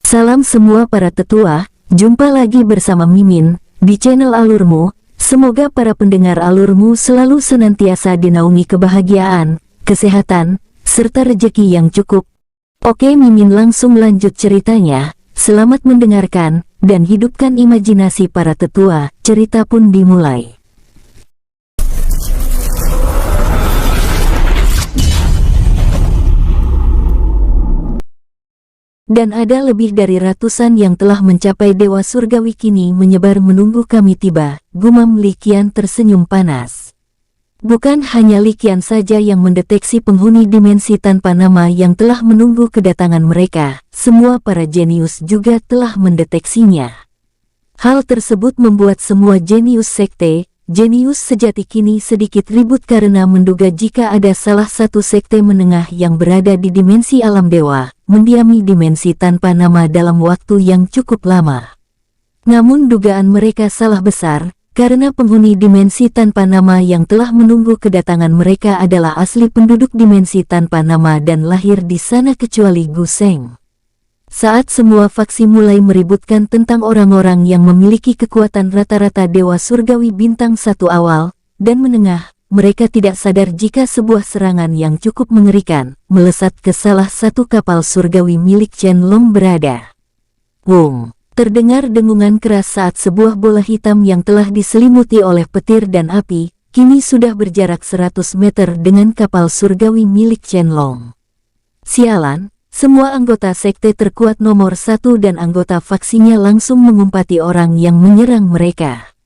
Salam semua para tetua, jumpa lagi bersama Mimin di channel Alurmu. Semoga para pendengar Alurmu selalu senantiasa dinaungi kebahagiaan, kesehatan, serta rezeki yang cukup. Oke, Mimin langsung lanjut ceritanya. Selamat mendengarkan dan hidupkan imajinasi para tetua. Cerita pun dimulai. Dan ada lebih dari ratusan yang telah mencapai Dewa Surgawi kini menyebar menunggu kami tiba, gumam Li Qian tersenyum panas. Bukan hanya Li Qian saja yang mendeteksi penghuni dimensi tanpa nama yang telah menunggu kedatangan mereka, semua para jenius juga telah mendeteksinya. Hal tersebut membuat semua jenius sekte, jenius sejati kini sedikit ribut karena menduga jika ada salah satu sekte menengah yang berada di dimensi alam dewa, mendiami dimensi tanpa nama dalam waktu yang cukup lama. Namun dugaan mereka salah besar, karena penghuni dimensi tanpa nama yang telah menunggu kedatangan mereka adalah asli penduduk dimensi tanpa nama dan lahir di sana kecuali Gu Sheng. Saat semua faksi mulai meributkan tentang orang-orang yang memiliki kekuatan rata-rata Dewa Surgawi bintang 1 awal dan menengah, mereka tidak sadar jika sebuah serangan yang cukup mengerikan melesat ke salah satu kapal surgawi milik Chen Long berada. Wung! Terdengar dengungan keras saat sebuah bola hitam yang telah diselimuti oleh petir dan api, kini sudah berjarak 100 meter dengan kapal surgawi milik Chen Long. Sialan! Semua anggota sekte terkuat nomor 1 dan anggota faksinya langsung mengumpati orang yang menyerang mereka.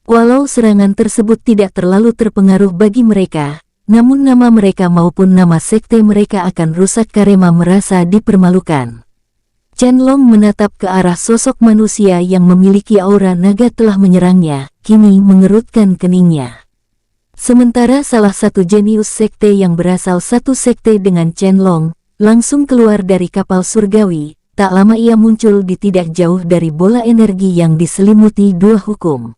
Walau serangan tersebut tidak terlalu terpengaruh bagi mereka, namun nama mereka maupun nama sekte mereka akan rusak karena merasa dipermalukan. Chen Long menatap ke arah sosok manusia yang memiliki aura naga telah menyerangnya, kini mengerutkan keningnya. Sementara salah satu jenius sekte yang berasal satu sekte dengan Chen Long, langsung keluar dari kapal surgawi, tak lama ia muncul di tidak jauh dari bola energi yang diselimuti 2 hukum.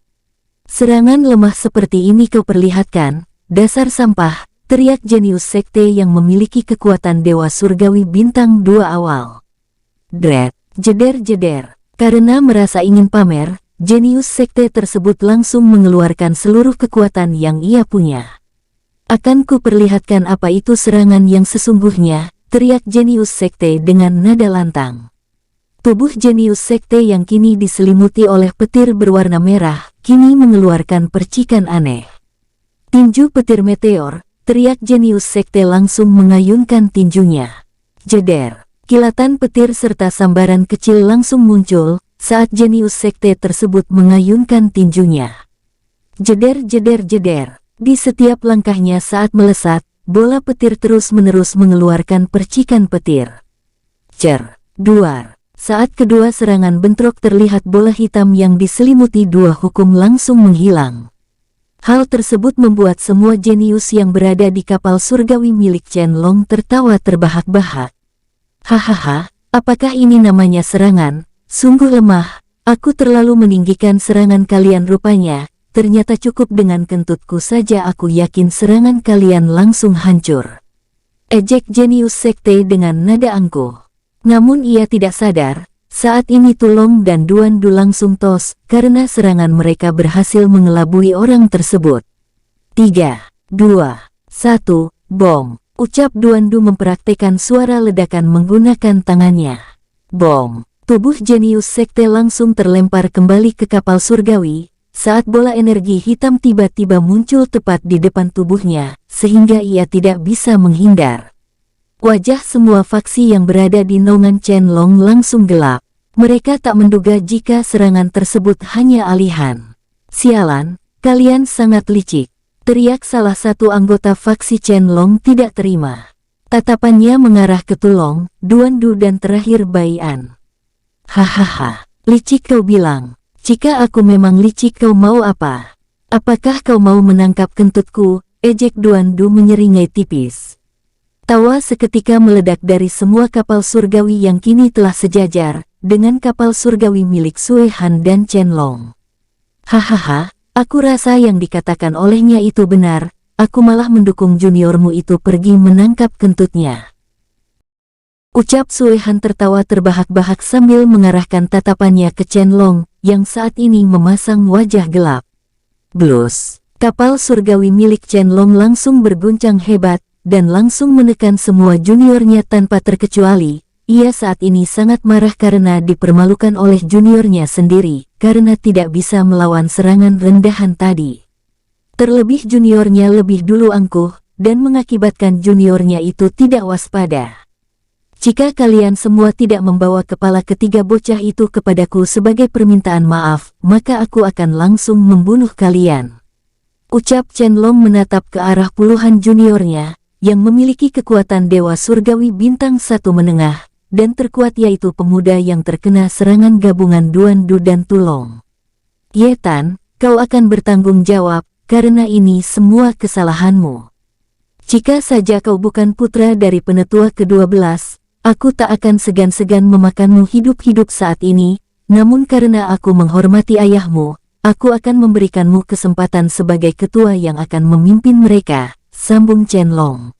Serangan lemah seperti ini kau perlihatkan, dasar sampah, teriak jenius sekte yang memiliki kekuatan Dewa Surgawi bintang 2 awal. Dret, jeder-jeder, karena merasa ingin pamer, jenius sekte tersebut langsung mengeluarkan seluruh kekuatan yang ia punya. Akan ku perlihatkan apa itu serangan yang sesungguhnya, teriak jenius sekte dengan nada lantang. Tubuh jenius sekte yang kini diselimuti oleh petir berwarna merah, kini mengeluarkan percikan aneh. Tinju petir meteor, teriak jenius sekte langsung mengayunkan tinjunya. Jeder, kilatan petir serta sambaran kecil langsung muncul, saat jenius sekte tersebut mengayunkan tinjunya. Jeder-jeder-jeder, di setiap langkahnya saat melesat, bola petir terus-menerus mengeluarkan percikan petir. Cer, duar. Saat kedua serangan bentrok terlihat bola hitam yang diselimuti 2 hukum langsung menghilang. Hal tersebut membuat semua jenius yang berada di kapal surgawi milik Chen Long tertawa terbahak-bahak. Hahaha, apakah ini namanya serangan? Sungguh lemah, aku terlalu meninggikan serangan kalian rupanya. Ternyata cukup dengan kentutku saja aku yakin serangan kalian langsung hancur. Ejek jenius sekte dengan nada angkuh. Namun ia tidak sadar, saat ini Tulong dan Duan Du langsung tos, karena serangan mereka berhasil mengelabui orang tersebut. 3, 2, 1, bom! Ucap Duan Du mempraktekkan suara ledakan menggunakan tangannya. Bom! Tubuh jenius sekte langsung terlempar kembali ke kapal surgawi, saat bola energi hitam tiba-tiba muncul tepat di depan tubuhnya, sehingga ia tidak bisa menghindar. Wajah semua faksi yang berada di naungan Chen Long langsung gelap. Mereka tak menduga jika serangan tersebut hanya alihan. Sialan, kalian sangat licik, teriak salah satu anggota faksi Chen Long tidak terima. Tatapannya mengarah ke Tulong, Duan Du dan terakhir Bai An. Hahaha, licik kau bilang. Jika aku memang licik kau mau apa? Apakah kau mau menangkap kentutku? Ejek Duan Du menyeringai tipis. Tawa seketika meledak dari semua kapal surgawi yang kini telah sejajar dengan kapal surgawi milik Sui Han dan Chen Long. Hahaha, aku rasa yang dikatakan olehnya itu benar, aku malah mendukung juniormu itu pergi menangkap kentutnya. Ucap Sue Han tertawa terbahak-bahak sambil mengarahkan tatapannya ke Chen Long, yang saat ini memasang wajah gelap. Blus! Kapal surgawi milik Chen Long langsung berguncang hebat, dan langsung menekan semua juniornya tanpa terkecuali. Ia saat ini sangat marah karena dipermalukan oleh juniornya sendiri, karena tidak bisa melawan serangan rendahan tadi. Terlebih juniornya lebih dulu angkuh, dan mengakibatkan juniornya itu tidak waspada. Jika kalian semua tidak membawa kepala ketiga bocah itu kepadaku sebagai permintaan maaf, maka aku akan langsung membunuh kalian. Ucap Chen Long menatap ke arah puluhan juniornya, yang memiliki kekuatan Dewa Surgawi Bintang 1 menengah, dan terkuat yaitu pemuda yang terkena serangan gabungan Duan Du dan Tulong. Ye Tan, kau akan bertanggung jawab, karena ini semua kesalahanmu. Jika saja kau bukan putra dari penetua ke-12, aku tak akan segan-segan memakanmu hidup-hidup saat ini, namun karena aku menghormati ayahmu, aku akan memberikanmu kesempatan sebagai ketua yang akan memimpin mereka, sambung Chen Long.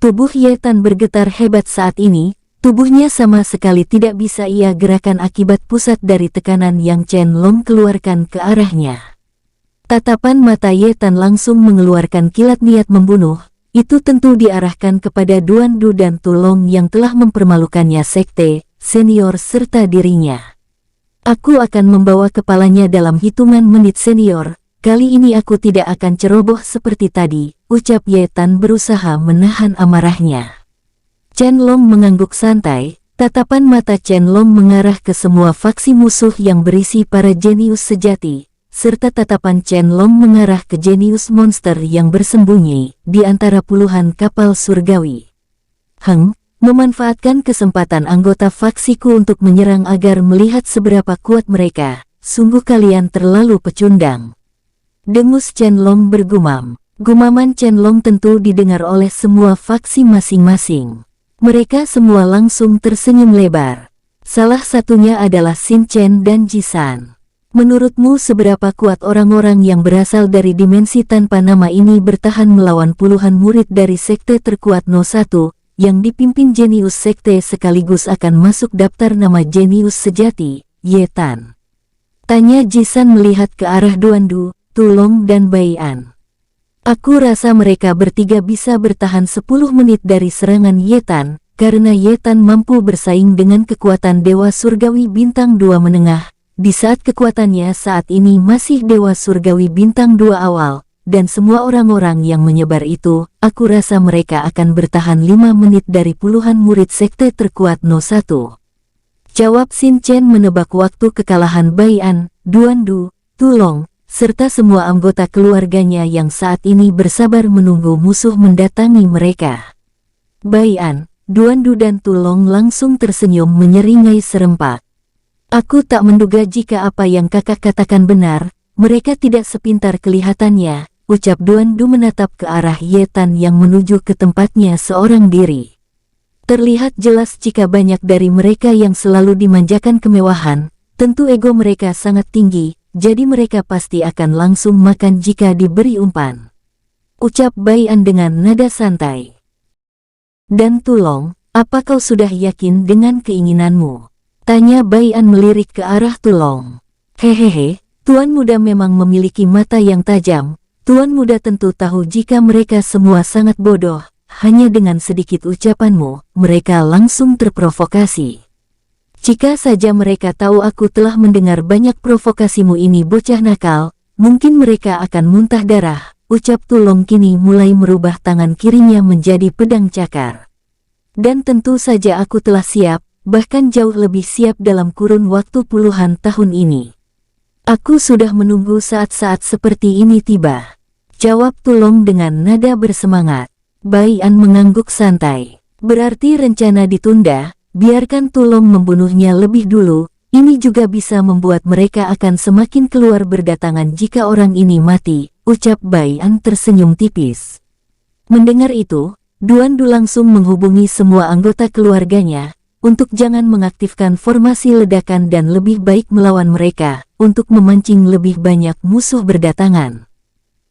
Tubuh Ye Tan bergetar hebat saat ini, tubuhnya sama sekali tidak bisa ia gerakan akibat pusat dari tekanan yang Chen Long keluarkan ke arahnya. Tatapan mata Ye Tan langsung mengeluarkan kilat niat membunuh, itu tentu diarahkan kepada Duan Du dan Tulong yang telah mempermalukannya sekte, senior serta dirinya. Aku akan membawa kepalanya dalam hitungan menit senior, kali ini aku tidak akan ceroboh seperti tadi, ucap Ye Tan berusaha menahan amarahnya. Chen Long mengangguk santai, tatapan mata Chen Long mengarah ke semua faksi musuh yang berisi para jenius sejati, serta tatapan Chen Long mengarah ke jenius monster yang bersembunyi di antara puluhan kapal surgawi. Memanfaatkan kesempatan anggota faksiku untuk menyerang agar melihat seberapa kuat mereka, sungguh kalian terlalu pecundang. Dengus Chen Long bergumam. Gumaman Chen Long tentu didengar oleh semua faksi masing-masing. Mereka semua langsung tersenyum lebar. Salah satunya adalah Xin Chen dan Jisan. Menurutmu seberapa kuat orang-orang yang berasal dari dimensi tanpa nama ini bertahan melawan puluhan murid dari sekte terkuat No 1, yang dipimpin jenius sekte sekaligus akan masuk daftar nama jenius sejati, Ye Tan? Tanya Jisan melihat ke arah Duan Du, Tulong dan Bai An. Aku rasa mereka bertiga bisa bertahan 10 menit dari serangan Ye Tan, karena Ye Tan mampu bersaing dengan kekuatan Dewa Surgawi Bintang 2 menengah, di saat kekuatannya saat ini masih Dewa Surgawi Bintang 2 awal, dan semua orang-orang yang menyebar itu, aku rasa mereka akan bertahan 5 menit dari puluhan murid sekte terkuat No 1. Jawab Xin Chen menebak waktu kekalahan Bai An, Duan Du, Tulong, serta semua anggota keluarganya yang saat ini bersabar menunggu musuh mendatangi mereka. Bai An, Duan Du dan Tulong langsung tersenyum menyeringai serempak. Aku tak menduga jika apa yang kakak katakan benar, mereka tidak sepintar kelihatannya, ucap Duan Du menatap ke arah Ye Tan yang menuju ke tempatnya seorang diri. Terlihat jelas jika banyak dari mereka yang selalu dimanjakan kemewahan, tentu ego mereka sangat tinggi, jadi mereka pasti akan langsung makan jika diberi umpan. Ucap Bai An dengan nada santai. Dan Tulong, apa kau sudah yakin dengan keinginanmu? Tanya Bai An melirik ke arah Tulong. Hehehe, Tuan Muda memang memiliki mata yang tajam. Tuan Muda tentu tahu jika mereka semua sangat bodoh. Hanya dengan sedikit ucapanmu, mereka langsung terprovokasi. Jika saja mereka tahu aku telah mendengar banyak provokasimu ini bocah nakal, mungkin mereka akan muntah darah, ucap Tulong kini mulai merubah tangan kirinya menjadi pedang cakar. Dan tentu saja aku telah siap, bahkan jauh lebih siap dalam kurun waktu puluhan tahun ini. Aku sudah menunggu saat-saat seperti ini tiba. Jawab Tulong dengan nada bersemangat. Bai An mengangguk santai. Berarti rencana ditunda, biarkan Tulong membunuhnya lebih dulu, ini juga bisa membuat mereka akan semakin keluar berdatangan jika orang ini mati, ucap Bai An tersenyum tipis. Mendengar itu, Duan Du langsung menghubungi semua anggota keluarganya, untuk jangan mengaktifkan formasi ledakan dan lebih baik melawan mereka, untuk memancing lebih banyak musuh berdatangan.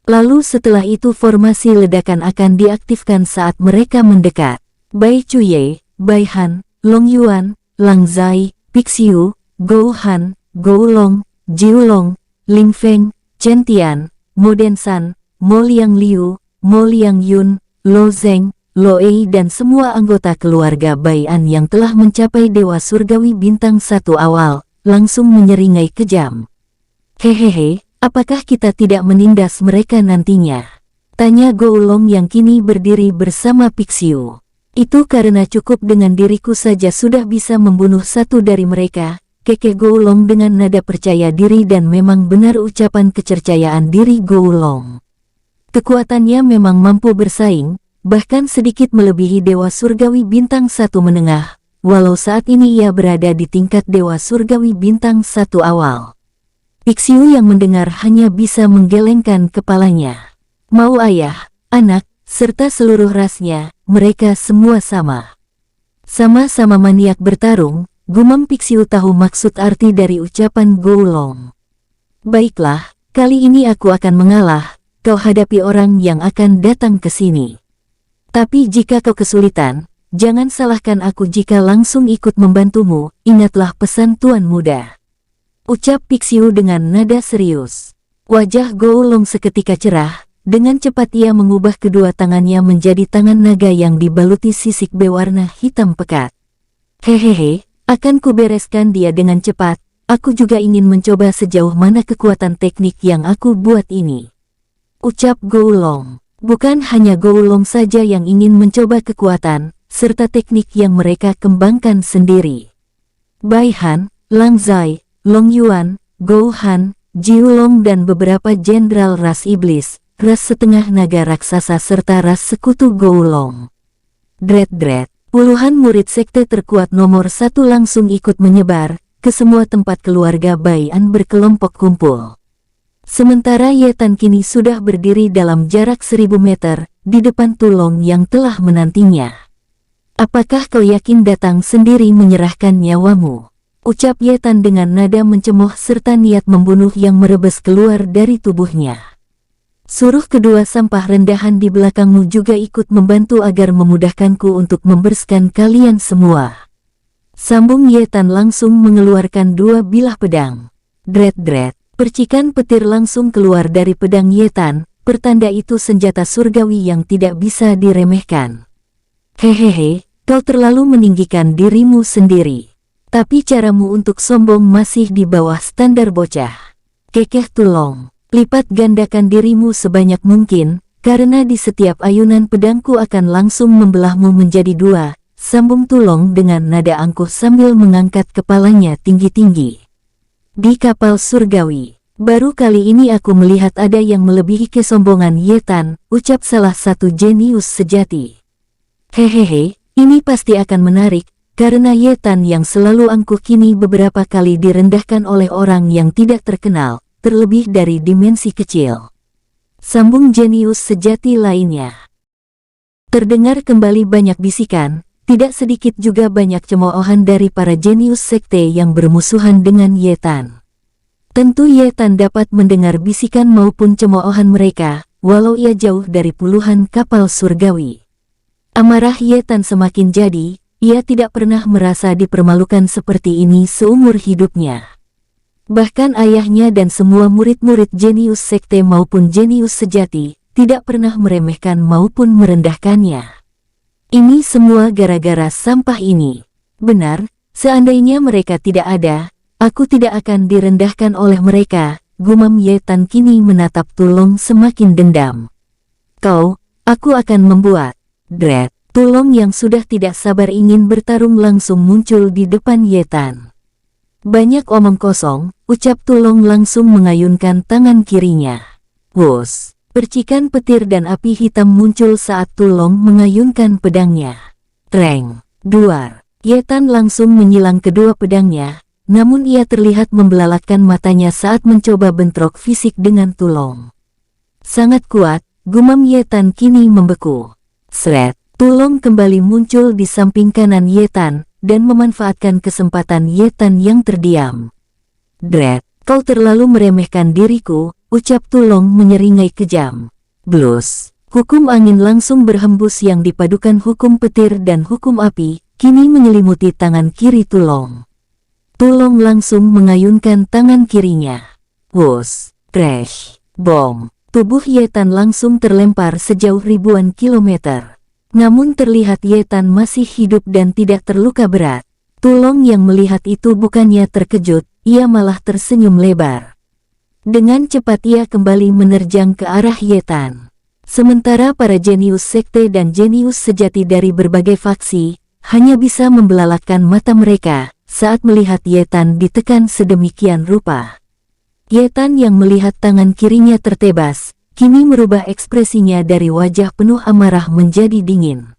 Lalu setelah itu formasi ledakan akan diaktifkan saat mereka mendekat. Bai Cuye, Bai Han, Long Yuan, Lang Zai, Pixiu, Gou Han, Gou Long, Jiu Long, Ling Feng, Chen Tian, Mo Densan, Mo Liang Liu, Mo Liang Yun, Lo Zeng, Lo Ei dan semua anggota keluarga Bai An yang telah mencapai Dewa Surgawi Bintang 1 awal, langsung menyeringai kejam. Hehehe, apakah kita tidak menindas mereka nantinya? Tanya Gou Long yang kini berdiri bersama Pixiu. Itu karena cukup dengan diriku saja sudah bisa membunuh satu dari mereka, kekeh Gou Long dengan nada percaya diri dan memang benar ucapan kepercayaan diri Gou Long. Kekuatannya memang mampu bersaing, bahkan sedikit melebihi Dewa Surgawi Bintang 1 menengah, walau saat ini ia berada di tingkat Dewa Surgawi Bintang 1 awal. Pixiu yang mendengar hanya bisa menggelengkan kepalanya. Mau ayah, anak, serta seluruh rasnya, mereka semua sama. Sama-sama maniak bertarung, gumam Pixiu tahu maksud arti dari ucapan Gou Long. Baiklah, kali ini aku akan mengalah, kau hadapi orang yang akan datang ke sini. Tapi jika kau kesulitan, jangan salahkan aku jika langsung ikut membantumu, ingatlah pesan Tuan Muda. Ucap Pixiu dengan nada serius. Wajah Gou Long seketika cerah. Dengan cepat ia mengubah kedua tangannya menjadi tangan naga yang dibaluti sisik berwarna hitam pekat. Hehehe, akan kubereskan dia dengan cepat, aku juga ingin mencoba sejauh mana kekuatan teknik yang aku buat ini. Ucap Gou Long. Bukan hanya Gou Long saja yang ingin mencoba kekuatan, serta teknik yang mereka kembangkan sendiri. Bai Han, Lang Zai, Long Yuan, Gou Han, Jiu Long dan beberapa jenderal ras iblis, ras setengah naga raksasa serta ras sekutu Gou Long. Dret, puluhan murid sekte terkuat nomor 1 langsung ikut menyebar ke semua tempat keluarga Bai An berkelompok kumpul. Sementara Ye Tan kini sudah berdiri dalam jarak 1000 meter di depan Tulong yang telah menantinya. Apakah kau yakin datang sendiri menyerahkan nyawamu? Ucap Ye Tan dengan nada mencemooh serta niat membunuh yang merebes keluar dari tubuhnya. Suruh kedua sampah rendahan di belakangmu juga ikut membantu agar memudahkanku untuk membersihkan kalian semua. Sambung Ye Tan langsung mengeluarkan 2 bilah pedang. Dret, percikan petir langsung keluar dari pedang Ye Tan, pertanda itu senjata surgawi yang tidak bisa diremehkan. Hehehe, kau terlalu meninggikan dirimu sendiri. Tapi caramu untuk sombong masih di bawah standar bocah. Kekeh Tulong. Lipat gandakan dirimu sebanyak mungkin, karena di setiap ayunan pedangku akan langsung membelahmu menjadi 2, sambung Tulong dengan nada angkuh sambil mengangkat kepalanya tinggi-tinggi. Di kapal surgawi, baru kali ini aku melihat ada yang melebihi kesombongan Ye Tan, ucap salah satu jenius sejati. Hehehe, ini pasti akan menarik, karena Ye Tan yang selalu angkuh kini beberapa kali direndahkan oleh orang yang tidak terkenal, terlebih dari dimensi kecil. Sambung jenius sejati lainnya. Terdengar kembali banyak bisikan, tidak sedikit juga banyak cemoohan dari para jenius sekte yang bermusuhan dengan Ye Tan. Tentu Ye Tan dapat mendengar bisikan maupun cemoohan mereka, walau ia jauh dari puluhan kapal surgawi. Amarah Ye Tan semakin jadi, ia tidak pernah merasa dipermalukan seperti ini seumur hidupnya. Bahkan ayahnya dan semua murid-murid jenius sekte maupun jenius sejati, tidak pernah meremehkan maupun merendahkannya. Ini semua gara-gara sampah ini. Benar, seandainya mereka tidak ada, aku tidak akan direndahkan oleh mereka, gumam Ye Tan kini menatap Tulong semakin dendam. Aku akan membuat. Dret, Tulong yang sudah tidak sabar ingin bertarung langsung muncul di depan Ye Tan. Banyak omong kosong, ucap Tulong langsung mengayunkan tangan kirinya. Wus, percikan petir dan api hitam muncul saat Tulong mengayunkan pedangnya. Treng, duar, Ye Tan langsung menyilang kedua pedangnya, namun ia terlihat membelalakan matanya saat mencoba bentrok fisik dengan Tulong. Sangat kuat, gumam Ye Tan kini membeku. Sret, Tulong kembali muncul di samping kanan Ye Tan, dan memanfaatkan kesempatan Ye Tan yang terdiam. Dret, kau terlalu meremehkan diriku, ucap Tulong menyeringai kejam. Blus, hukum angin langsung berhembus yang dipadukan hukum petir dan hukum api, kini menyelimuti tangan kiri Tulong. Tulong langsung mengayunkan tangan kirinya. Wus, crash, bom. Tubuh Yetan langsung terlempar sejauh ribuan kilometer. Namun terlihat Yetan masih hidup dan tidak terluka berat. Tulong yang melihat itu bukannya terkejut, ia malah tersenyum lebar. Dengan cepat ia kembali menerjang ke arah Yetan. Sementara para jenius sekte dan jenius sejati dari berbagai faksi hanya bisa membelalakkan mata mereka saat melihat Yetan ditekan sedemikian rupa. Yetan yang melihat tangan kirinya tertebas, kini merubah ekspresinya dari wajah penuh amarah menjadi dingin.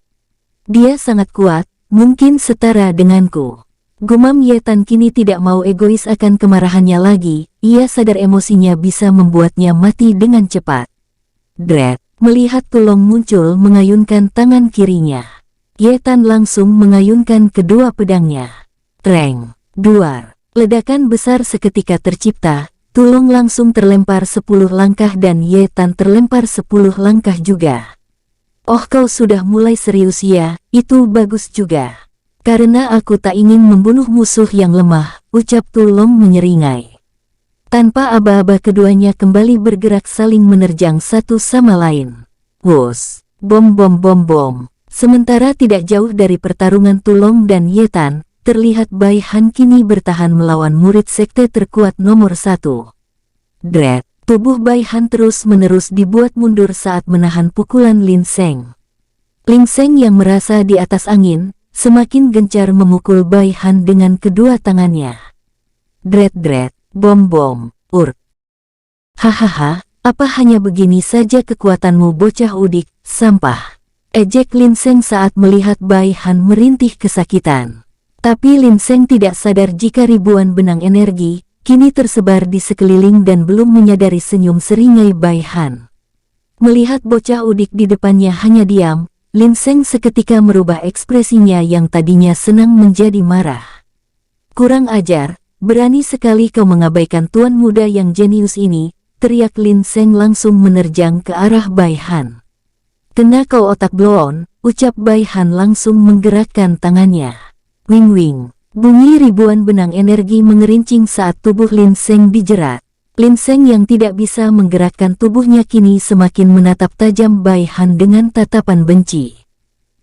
Dia sangat kuat, mungkin setara denganku. Gumam Yetan kini tidak mau egois akan kemarahannya lagi, ia sadar emosinya bisa membuatnya mati dengan cepat. Dread, melihat Tulong muncul mengayunkan tangan kirinya. Yetan langsung mengayunkan kedua pedangnya. Treng, duar, ledakan besar seketika tercipta, Tulong langsung terlempar 10 langkah dan Yetan terlempar 10 langkah juga. Oh, kau sudah mulai serius ya, itu bagus juga. Karena aku tak ingin membunuh musuh yang lemah, ucap Tulong menyeringai. Tanpa aba-aba keduanya kembali bergerak saling menerjang satu sama lain. Wus, bom bom bom bom. Sementara tidak jauh dari pertarungan Tulong dan Yetan, terlihat Bai Han kini bertahan melawan murid sekte terkuat nomor 1. Dread. Tubuh Bai Han terus-menerus dibuat mundur saat menahan pukulan Lin Seng. Lin Seng yang merasa di atas angin, semakin gencar memukul Bai Han dengan kedua tangannya. Dread, bom, Hahaha, apa hanya begini saja kekuatanmu bocah udik, sampah. Ejek Lin Seng saat melihat Bai Han merintih kesakitan. Tapi Lin Seng tidak sadar jika ribuan benang energi kini tersebar di sekeliling dan belum menyadari senyum seringai Bai Han. Melihat bocah udik di depannya hanya diam, Lin Seng seketika merubah ekspresinya yang tadinya senang menjadi marah. Kurang ajar, berani sekali kau mengabaikan tuan muda yang jenius ini, teriak Lin Seng langsung menerjang ke arah Bai Han. Kena kau otak bloon, ucap Bai Han langsung menggerakkan tangannya. Wing. Bunyi ribuan benang energi mengerincing saat tubuh Lin Seng dijerat. Lin Seng yang tidak bisa menggerakkan tubuhnya kini semakin menatap tajam Bai Han dengan tatapan benci.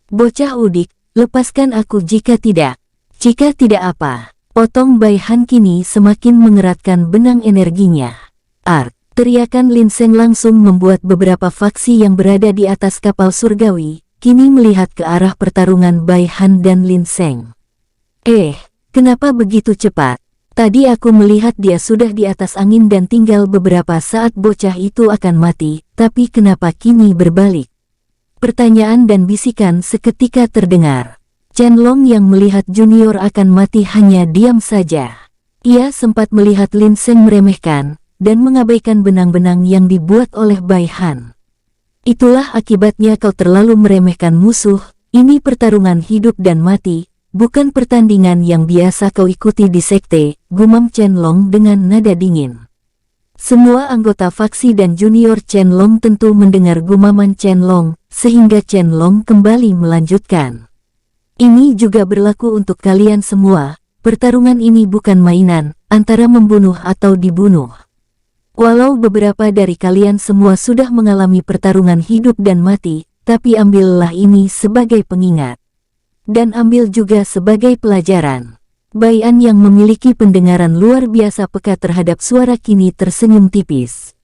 Bocah udik, lepaskan aku jika tidak. Jika tidak apa, potong Bai Han kini semakin mengeratkan benang energinya. Ark, teriakan Lin Seng langsung membuat beberapa faksi yang berada di atas kapal surgawi, kini melihat ke arah pertarungan Bai Han dan Lin Seng. Kenapa begitu cepat? Tadi aku melihat dia sudah di atas angin dan tinggal beberapa saat bocah itu akan mati, tapi kenapa kini berbalik? Pertanyaan dan bisikan seketika terdengar. Chen Long yang melihat junior akan mati hanya diam saja. Ia sempat melihat Lin Seng meremehkan dan mengabaikan benang-benang yang dibuat oleh Bai Han. Itulah akibatnya kau terlalu meremehkan musuh, ini pertarungan hidup dan mati. Bukan pertandingan yang biasa kau ikuti di sekte, gumam Chen Long dengan nada dingin. Semua anggota faksi dan junior Chen Long tentu mendengar gumaman Chen Long, sehingga Chen Long kembali melanjutkan. Ini juga berlaku untuk kalian semua, pertarungan ini bukan mainan, antara membunuh atau dibunuh. Walau beberapa dari kalian semua sudah mengalami pertarungan hidup dan mati, tapi ambillah ini sebagai pengingat. Dan ambil juga sebagai pelajaran. Bai An yang memiliki pendengaran luar biasa peka terhadap suara kini tersenyum tipis.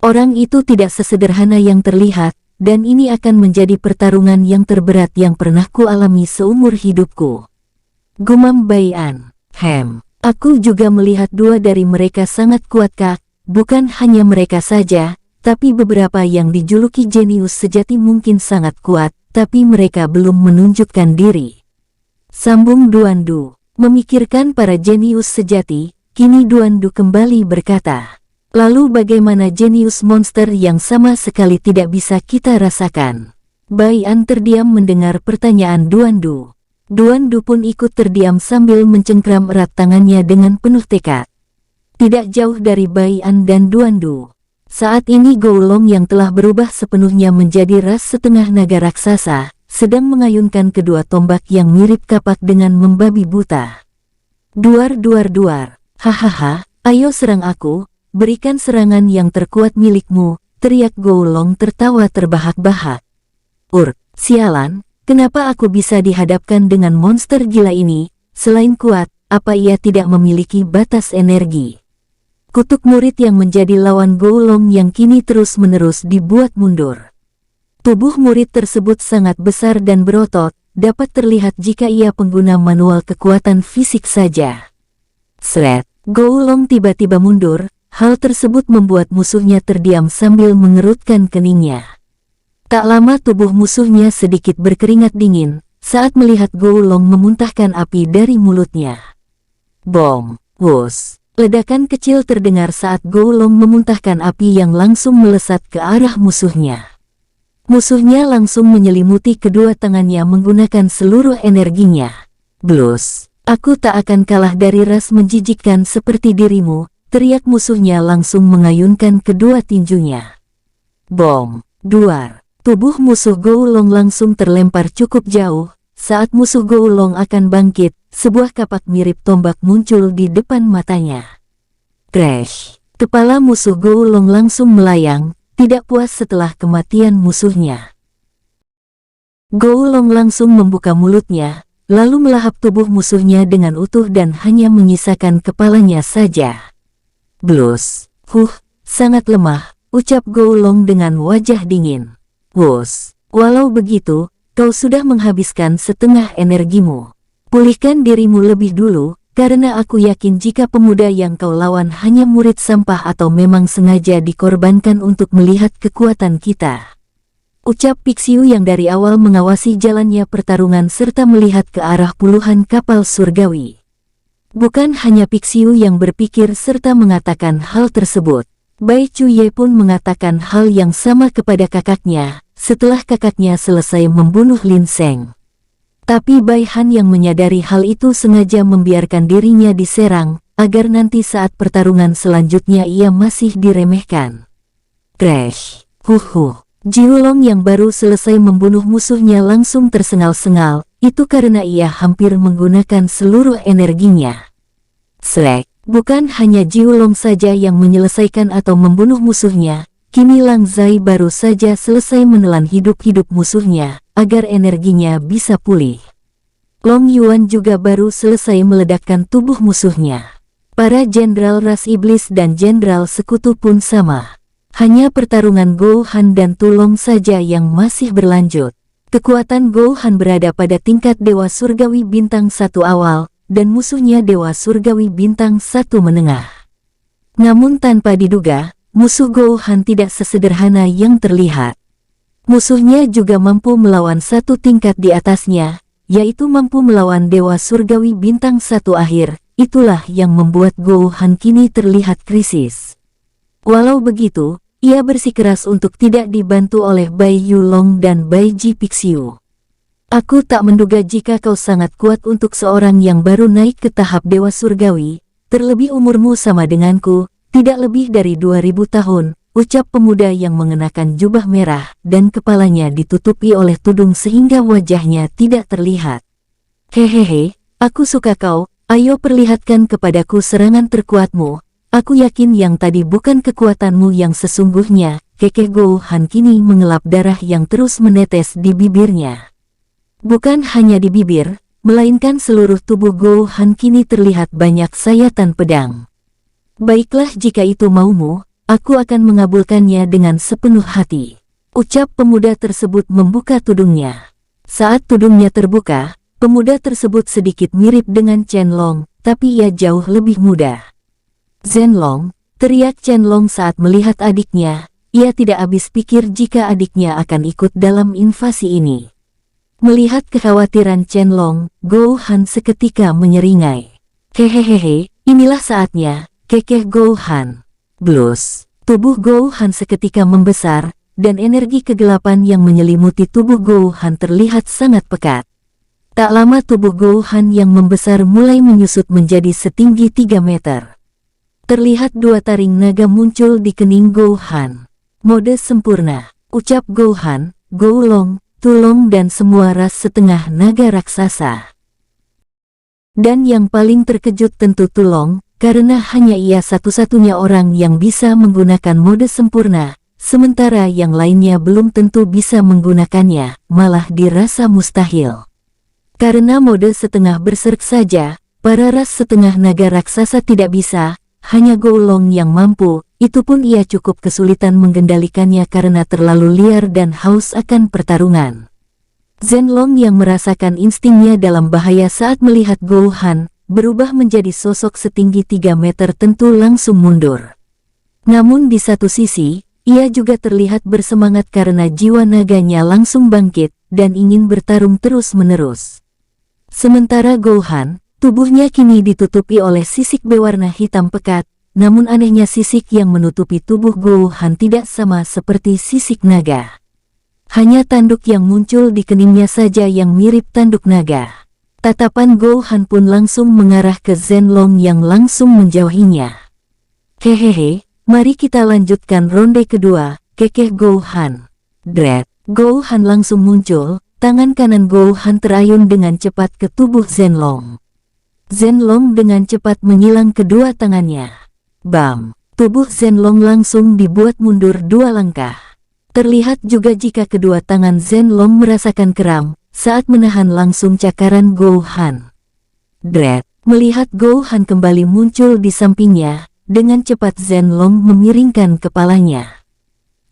Orang itu tidak sesederhana yang terlihat, dan ini akan menjadi pertarungan yang terberat yang pernah ku alami seumur hidupku. Gumam Bai An. Aku juga melihat dua dari mereka sangat kuat kak, bukan hanya mereka saja, tapi beberapa yang dijuluki jenius sejati mungkin sangat kuat. Tapi mereka belum menunjukkan diri. Sambung Duandu. Memikirkan para jenius sejati, kini Duandu kembali berkata, lalu bagaimana jenius monster yang sama sekali tidak bisa kita rasakan? Bai An terdiam mendengar pertanyaan Duandu. Duandu pun ikut terdiam sambil mencengkram erat tangannya dengan penuh tekad. Tidak jauh dari Bai An dan Duandu. Saat ini Goulong yang telah berubah sepenuhnya menjadi ras setengah naga raksasa, sedang mengayunkan kedua tombak yang mirip kapak dengan membabi buta. Duar duar duar, hahaha, ayo serang aku, berikan serangan yang terkuat milikmu, teriak Goulong tertawa terbahak-bahak. Sialan, kenapa aku bisa dihadapkan dengan monster gila ini? Selain kuat, apa ia tidak memiliki batas energi? Kutuk murid yang menjadi lawan Goulong yang kini terus-menerus dibuat mundur. Tubuh murid tersebut sangat besar dan berotot, dapat terlihat jika ia pengguna manual kekuatan fisik saja. Sret, Goulong tiba-tiba mundur, hal tersebut membuat musuhnya terdiam sambil mengerutkan keningnya. Tak lama tubuh musuhnya sedikit berkeringat dingin, saat melihat Goulong memuntahkan api dari mulutnya. Bom, wus, ledakan kecil terdengar saat Goulong memuntahkan api yang langsung melesat ke arah musuhnya. Musuhnya langsung menyelimuti kedua tangannya menggunakan seluruh energinya. Blus, aku tak akan kalah dari ras menjijikkan seperti dirimu, teriak musuhnya langsung mengayunkan kedua tinjunya. Bom, duar, tubuh musuh Goulong langsung terlempar cukup jauh. Saat musuh Goulong akan bangkit, sebuah kapak mirip tombak muncul di depan matanya. Crash, kepala musuh Goulong langsung melayang. Tidak puas setelah kematian musuhnya, Goulong langsung membuka mulutnya, lalu melahap tubuh musuhnya dengan utuh dan hanya menyisakan kepalanya saja. Blus, sangat lemah, ucap Goulong dengan wajah dingin. Wus, walau begitu, kau sudah menghabiskan setengah energimu. Pulihkan dirimu lebih dulu. Karena aku yakin jika pemuda yang kau lawan hanya murid sampah atau memang sengaja dikorbankan untuk melihat kekuatan kita. Ucap Pixiu yang dari awal mengawasi jalannya pertarungan serta melihat ke arah puluhan kapal surgawi. Bukan hanya Pixiu yang berpikir serta mengatakan hal tersebut. Bai Chuye pun mengatakan hal yang sama kepada kakaknya, setelah kakaknya selesai membunuh Lin Seng. Tapi Bai Han yang menyadari hal itu sengaja membiarkan dirinya diserang, agar nanti saat pertarungan selanjutnya ia masih diremehkan. Crash, Jiulong yang baru selesai membunuh musuhnya langsung tersengal-sengal, itu karena ia hampir menggunakan seluruh energinya. Slack, bukan hanya Jiulong saja yang menyelesaikan atau membunuh musuhnya, kini Lang Zai baru saja selesai menelan hidup-hidup musuhnya, agar energinya bisa pulih. Long Yuan juga baru selesai meledakkan tubuh musuhnya. Para jenderal ras iblis dan jenderal sekutu pun sama. Hanya pertarungan Gohan dan Tulong saja yang masih berlanjut. Kekuatan Gohan berada pada tingkat Dewa Surgawi Bintang 1 awal, dan musuhnya Dewa Surgawi Bintang 1 menengah. Namun tanpa diduga, musuh Gohan tidak sesederhana yang terlihat. Musuhnya juga mampu melawan satu tingkat di atasnya, yaitu mampu melawan Dewa Surgawi Bintang 1 akhir. Itulah yang membuat Gohan kini terlihat krisis. Walau begitu, ia bersikeras untuk tidak dibantu oleh Bai Yulong dan Bai Ji Pixiu. Aku tak menduga jika kau sangat kuat untuk seorang yang baru naik ke tahap Dewa Surgawi, terlebih umurmu sama denganku, tidak lebih dari 2000 tahun. Ucap pemuda yang mengenakan jubah merah dan kepalanya ditutupi oleh tudung sehingga wajahnya tidak terlihat. Hehehe, aku suka kau, ayo perlihatkan kepadaku serangan terkuatmu. Aku yakin yang tadi bukan kekuatanmu yang sesungguhnya. Kekeh Gohan kini mengelap darah yang terus menetes di bibirnya. Bukan hanya di bibir, melainkan seluruh tubuh Gohan kini terlihat banyak sayatan pedang. Baiklah jika itu maumu. Aku akan mengabulkannya dengan sepenuh hati. Ucap pemuda tersebut membuka tudungnya. Saat tudungnya terbuka, pemuda tersebut sedikit mirip dengan Chen-Long, tapi ia jauh lebih muda. Zen-Long, teriak Chen-Long saat melihat adiknya. Ia tidak habis pikir jika adiknya akan ikut dalam invasi ini. Melihat kekhawatiran Chen-Long, Gohan seketika menyeringai. Hehehe, inilah saatnya, kekeh Gohan. Blus, tubuh Gohan seketika membesar, dan energi kegelapan yang menyelimuti tubuh Gohan terlihat sangat pekat. Tak lama tubuh Gohan yang membesar mulai menyusut menjadi setinggi 3 meter. Terlihat 2 taring naga muncul di kening Gohan. Mode sempurna, ucap Gohan. Goulong, Tulong dan semua ras setengah naga raksasa. Dan yang paling terkejut tentu Tulong, karena hanya ia satu-satunya orang yang bisa menggunakan mode sempurna, sementara yang lainnya belum tentu bisa menggunakannya, malah dirasa mustahil. Karena mode setengah berserk saja, para ras setengah naga raksasa tidak bisa, hanya Goulong yang mampu, itu pun ia cukup kesulitan mengendalikannya karena terlalu liar dan haus akan pertarungan. Zhenlong yang merasakan instingnya dalam bahaya saat melihat Gouhan berubah menjadi sosok setinggi 3 meter tentu langsung mundur. Namun di satu sisi, ia juga terlihat bersemangat karena jiwa naganya langsung bangkit dan ingin bertarung terus-menerus. Sementara Gouhan, tubuhnya kini ditutupi oleh sisik berwarna hitam pekat, namun anehnya sisik yang menutupi tubuh Gouhan tidak sama seperti sisik naga. Hanya tanduk yang muncul di keningnya saja yang mirip tanduk naga. Tatapan Gouhan pun langsung mengarah ke Zhenlong yang langsung menjauhinya. Hehehe, mari kita lanjutkan ronde kedua, kekeh Gouhan. Dread, Gouhan langsung muncul, tangan kanan Gouhan terayun dengan cepat ke tubuh Zhenlong. Zhenlong dengan cepat menyilang kedua tangannya. Bam, tubuh Zhenlong langsung dibuat mundur 2 langkah. Terlihat juga jika kedua tangan Zhenlong merasakan kram saat menahan langsung cakaran Gouhan. Dread, melihat Gouhan kembali muncul di sampingnya, dengan cepat Zhenlong memiringkan kepalanya.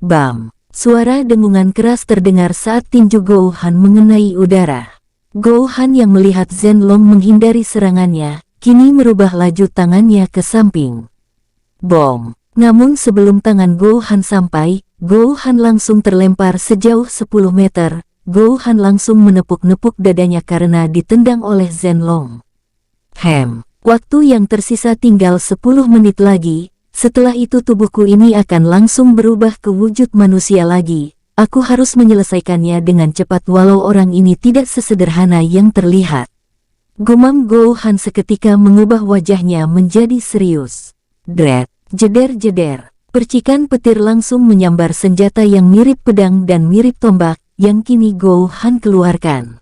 Bam, suara dengungan keras terdengar saat tinju Gouhan mengenai udara. Gouhan yang melihat Zhenlong menghindari serangannya, kini merubah laju tangannya ke samping. Bom, namun sebelum tangan Gouhan sampai, Gouhan langsung terlempar sejauh 10 meter. Gouhan langsung menepuk-nepuk dadanya karena ditendang oleh Zhenlong. Waktu yang tersisa tinggal 10 menit lagi. Setelah itu tubuhku ini akan langsung berubah ke wujud manusia lagi. Aku harus menyelesaikannya dengan cepat walau orang ini tidak sesederhana yang terlihat. Gumam Gouhan seketika mengubah wajahnya menjadi serius. Dread, jeder-jeder. Percikan petir langsung menyambar senjata yang mirip pedang dan mirip tombak, yang kini Gouhan keluarkan.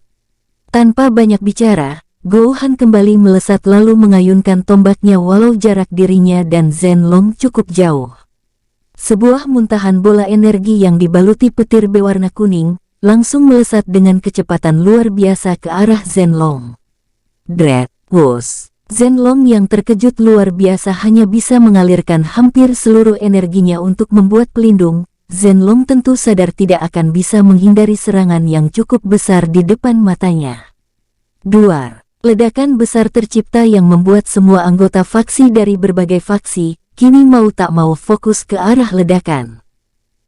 Tanpa banyak bicara, Gouhan kembali melesat lalu mengayunkan tombaknya walau jarak dirinya dan Zhenlong cukup jauh. Sebuah muntahan bola energi yang dibaluti petir berwarna kuning, langsung melesat dengan kecepatan luar biasa ke arah Zhenlong. Dread, wuss. Zhenlong yang terkejut luar biasa hanya bisa mengalirkan hampir seluruh energinya untuk membuat pelindung. Zhenlong tentu sadar tidak akan bisa menghindari serangan yang cukup besar di depan matanya. Duar, ledakan besar tercipta yang membuat semua anggota faksi dari berbagai faksi, kini mau tak mau fokus ke arah ledakan.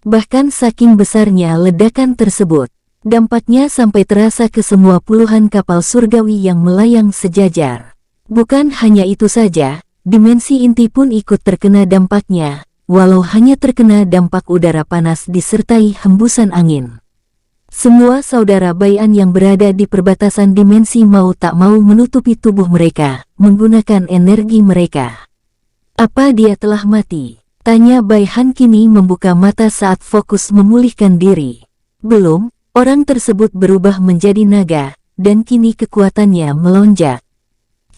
Bahkan saking besarnya ledakan tersebut, dampaknya sampai terasa ke semua puluhan kapal surgawi yang melayang sejajar. Bukan hanya itu saja, dimensi inti pun ikut terkena dampaknya, walau hanya terkena dampak udara panas disertai hembusan angin. Semua saudara Bai'an yang berada di perbatasan dimensi mau tak mau menutupi tubuh mereka, menggunakan energi mereka. Apa dia telah mati? Tanya Bai'an kini membuka mata saat fokus memulihkan diri. Belum, orang tersebut berubah menjadi naga, dan kini kekuatannya melonjak.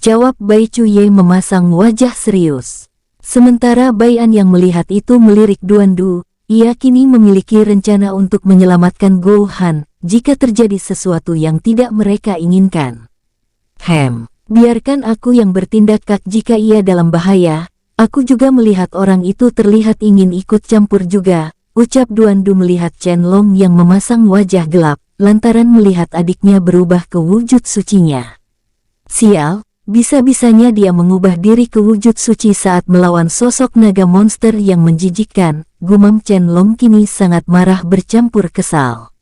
Jawab Bai Chuye memasang wajah serius. Sementara Bai'an yang melihat itu melirik Duandu, ia kini memiliki rencana untuk menyelamatkan Gouhan jika terjadi sesuatu yang tidak mereka inginkan. Biarkan aku yang bertindak kak jika ia dalam bahaya. Aku juga melihat orang itu terlihat ingin ikut campur juga, ucap Duandu melihat Zhenlong yang memasang wajah gelap, lantaran melihat adiknya berubah ke wujud sucinya. Sial! Bisa-bisanya dia mengubah diri ke wujud suci saat melawan sosok naga monster yang menjijikkan, gumam Zhenlong kini sangat marah bercampur kesal.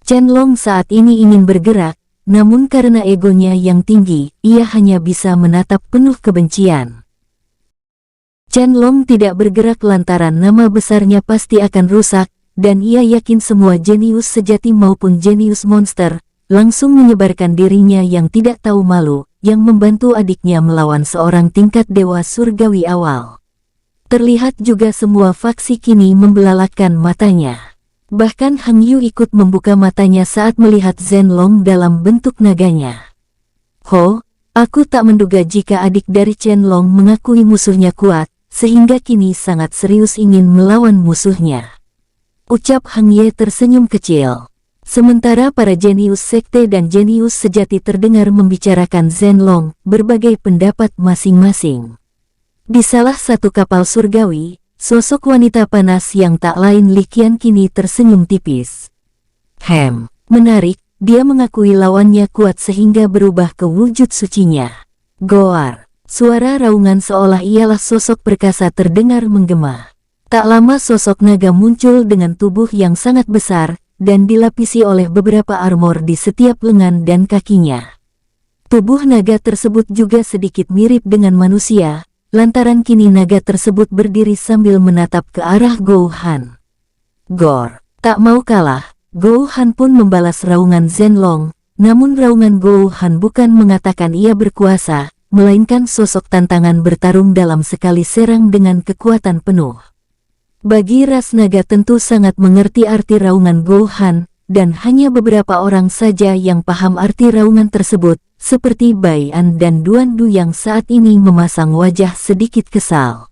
Zhenlong saat ini ingin bergerak, namun karena egonya yang tinggi, ia hanya bisa menatap penuh kebencian. Zhenlong tidak bergerak lantaran nama besarnya pasti akan rusak, dan ia yakin semua jenius sejati maupun jenius monster, langsung menyebarkan dirinya yang tidak tahu malu, yang membantu adiknya melawan seorang tingkat dewa surgawi awal. Terlihat juga semua faksi kini membelalakkan matanya. Bahkan Hang Yu ikut membuka matanya saat melihat Zhenlong dalam bentuk naganya. Ho, aku tak menduga jika adik dari Zhenlong mengakui musuhnya kuat, sehingga kini sangat serius ingin melawan musuhnya. Ucap Hang Ye tersenyum kecil. Sementara para jenius sekte dan jenius sejati terdengar membicarakan Zhenlong, berbagai pendapat masing-masing. Di salah satu kapal surgawi, sosok wanita panas yang tak lain Li Qian kini tersenyum tipis. Menarik, dia mengakui lawannya kuat sehingga berubah ke wujud sucinya. Goar, suara raungan seolah ialah sosok perkasa terdengar menggema. Tak lama sosok naga muncul dengan tubuh yang sangat besar, dan dilapisi oleh beberapa armor di setiap lengan dan kakinya. Tubuh naga tersebut juga sedikit mirip dengan manusia, lantaran kini naga tersebut berdiri sambil menatap ke arah Gou Han. Gor, tak mau kalah, Gou Han pun membalas raungan Zhenlong, namun raungan Gou Han bukan mengatakan ia berkuasa, melainkan sosok tantangan bertarung dalam sekali serang dengan kekuatan penuh. Bagi ras naga tentu sangat mengerti arti raungan Gou Han, dan hanya beberapa orang saja yang paham arti raungan tersebut, seperti Bai An dan Duan Du yang saat ini memasang wajah sedikit kesal.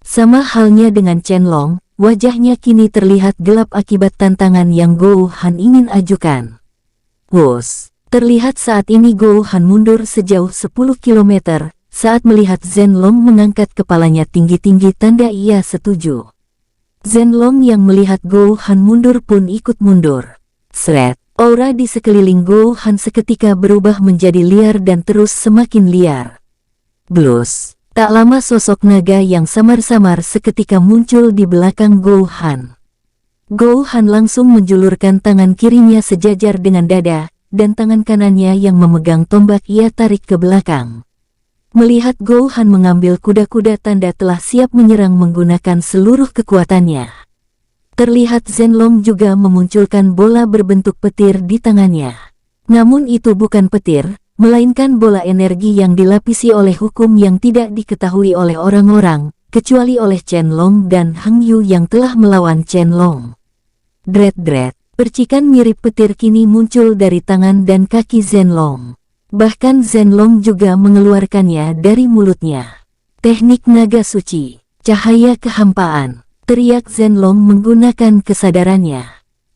Sama halnya dengan Chen Long, wajahnya kini terlihat gelap akibat tantangan yang Gou Han ingin ajukan. Wus, terlihat saat ini Gou Han mundur sejauh 10 km, saat melihat Zhenlong mengangkat kepalanya tinggi-tinggi tanda ia setuju. Zhenlong yang melihat Gou Han mundur pun ikut mundur. Sret, aura di sekeliling Gou Han seketika berubah menjadi liar dan terus semakin liar. Blus, tak lama sosok naga yang samar-samar seketika muncul di belakang Gou Han. Gou Han langsung menjulurkan tangan kirinya sejajar dengan dada, dan tangan kanannya yang memegang tombak ia tarik ke belakang. Melihat Gou Han mengambil kuda-kuda tanda telah siap menyerang menggunakan seluruh kekuatannya. Terlihat Zhenlong juga memunculkan bola berbentuk petir di tangannya. Namun itu bukan petir, melainkan bola energi yang dilapisi oleh hukum yang tidak diketahui oleh orang-orang, kecuali oleh Zhenlong dan Hang Yu yang telah melawan Zhenlong. Dret-dret, percikan mirip petir kini muncul dari tangan dan kaki Zhenlong. Bahkan Zhenlong juga mengeluarkannya dari mulutnya. Teknik naga suci, cahaya kehampaan, teriak Zhenlong menggunakan kesadarannya.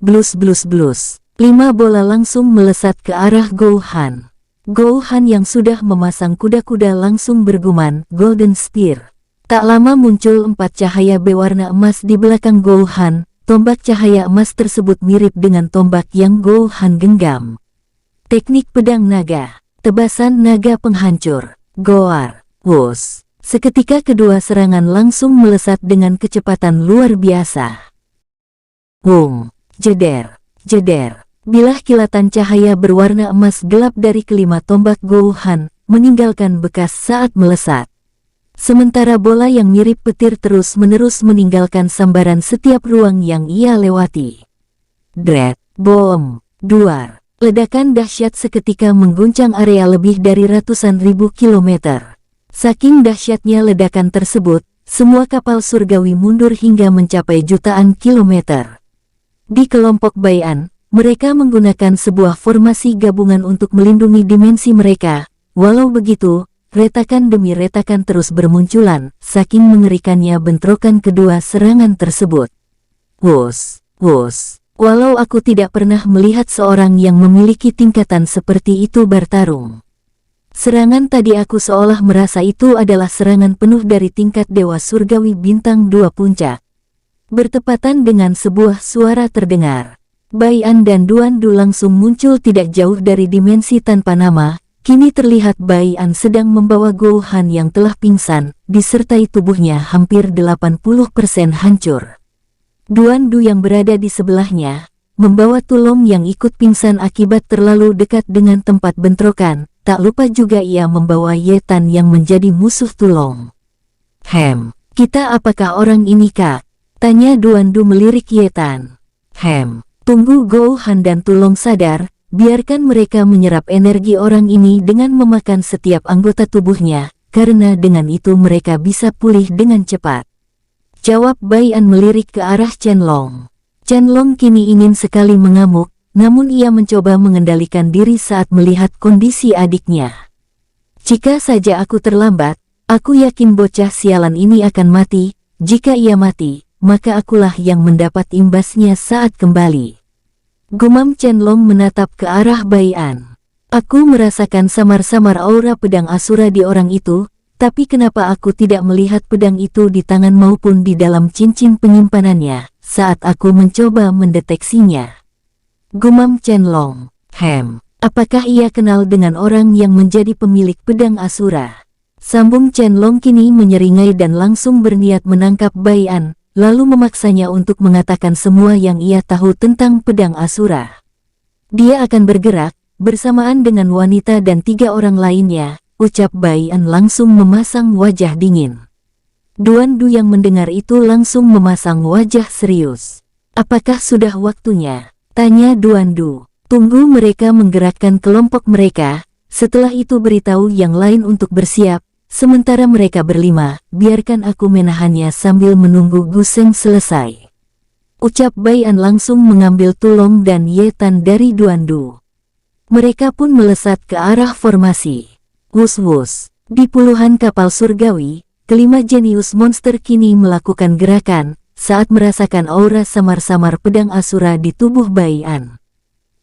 Blus blus blus, 5 bola langsung melesat ke arah Gou Han. Gou Han yang sudah memasang kuda-kuda langsung bergumam, Golden Spear. Tak lama muncul 4 cahaya berwarna emas di belakang Gou Han. Tombak cahaya emas tersebut mirip dengan tombak yang Gou Han genggam. Teknik pedang naga. Tebasan naga penghancur, Goar, Wus. Seketika kedua serangan langsung melesat dengan kecepatan luar biasa. Wung, jeder, jeder. Bilah kilatan cahaya berwarna emas gelap dari kelima tombak Gou Han, meninggalkan bekas saat melesat. Sementara bola yang mirip petir terus-menerus meninggalkan sambaran setiap ruang yang ia lewati. Dret, bom, duar. Ledakan dahsyat seketika mengguncang area lebih dari ratusan ribu kilometer. Saking dahsyatnya ledakan tersebut, semua kapal surgawi mundur hingga mencapai jutaan kilometer. Di kelompok Bai An, mereka menggunakan sebuah formasi gabungan untuk melindungi dimensi mereka. Walau begitu, retakan demi retakan terus bermunculan, saking mengerikannya bentrokan kedua serangan tersebut. Wus, wus. Walau aku tidak pernah melihat seorang yang memiliki tingkatan seperti itu bertarung. Serangan tadi aku seolah merasa itu adalah serangan penuh dari tingkat Dewa Surgawi Bintang 2 Puncak. Bertepatan dengan sebuah suara terdengar. Bai An dan Duan Du langsung muncul tidak jauh dari dimensi tanpa nama. Kini terlihat Bai An sedang membawa Gou Han yang telah pingsan, disertai tubuhnya hampir 80% hancur. Duan Du yang berada di sebelahnya, membawa Tulong yang ikut pingsan akibat terlalu dekat dengan tempat bentrokan, tak lupa juga ia membawa Ye Tan yang menjadi musuh Tulong. Kita apakah orang ini kak? Tanya Duan Du melirik Ye Tan. Tunggu Gou Han dan Tulong sadar, biarkan mereka menyerap energi orang ini dengan memakan setiap anggota tubuhnya, karena dengan itu mereka bisa pulih dengan cepat. Jawab Bai An melirik ke arah Zhenlong. Chen Long kini ingin sekali mengamuk, namun ia mencoba mengendalikan diri saat melihat kondisi adiknya. Jika saja aku terlambat, aku yakin bocah sialan ini akan mati. Jika ia mati, maka akulah yang mendapat imbasnya saat kembali. Gumam Chen Long menatap ke arah Bai An. Aku merasakan samar-samar aura pedang Asura di orang itu, tapi kenapa aku tidak melihat pedang itu di tangan maupun di dalam cincin penyimpanannya saat aku mencoba mendeteksinya? Gumam Chen Long. Apakah ia kenal dengan orang yang menjadi pemilik pedang Asura? Sambung Chen Long kini menyeringai dan langsung berniat menangkap Bai An, lalu memaksanya untuk mengatakan semua yang ia tahu tentang pedang Asura. Dia akan bergerak, bersamaan dengan wanita dan 3 orang lainnya, ucap Bai An langsung memasang wajah dingin. Duan Du yang mendengar itu langsung memasang wajah serius. Apakah sudah waktunya? Tanya Duan Du. Tunggu mereka menggerakkan kelompok mereka, setelah itu beritahu yang lain untuk bersiap, sementara mereka berlima, biarkan aku menahannya sambil menunggu Guseng selesai. Ucap Bai An langsung mengambil Tulong dan Yetan dari Duan Du. Mereka pun melesat ke arah formasi. Wus-wus, di puluhan kapal surgawi, kelima jenius monster kini melakukan gerakan, saat merasakan aura samar-samar pedang Asura di tubuh Bai An.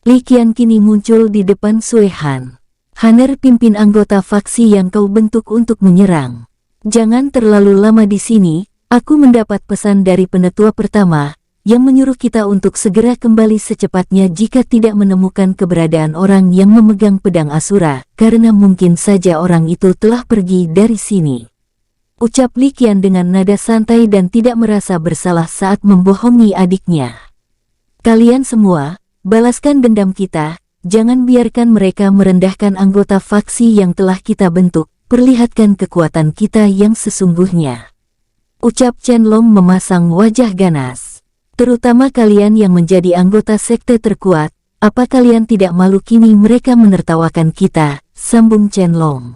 Li Qian kini muncul di depan Sui Han. Haner, pimpin anggota faksi yang kau bentuk untuk menyerang. Jangan terlalu lama di sini, aku mendapat pesan dari penetua pertama, yang menyuruh kita untuk segera kembali secepatnya jika tidak menemukan keberadaan orang yang memegang pedang Asura, karena mungkin saja orang itu telah pergi dari sini. Ucap Li Qian dengan nada santai dan tidak merasa bersalah saat membohongi adiknya. Kalian semua, balaskan dendam kita, jangan biarkan mereka merendahkan anggota faksi yang telah kita bentuk, perlihatkan kekuatan kita yang sesungguhnya. Ucap Chen Long memasang wajah ganas. Terutama kalian yang menjadi anggota sekte terkuat, apa kalian tidak malu kini mereka menertawakan kita, sambung Chen Long.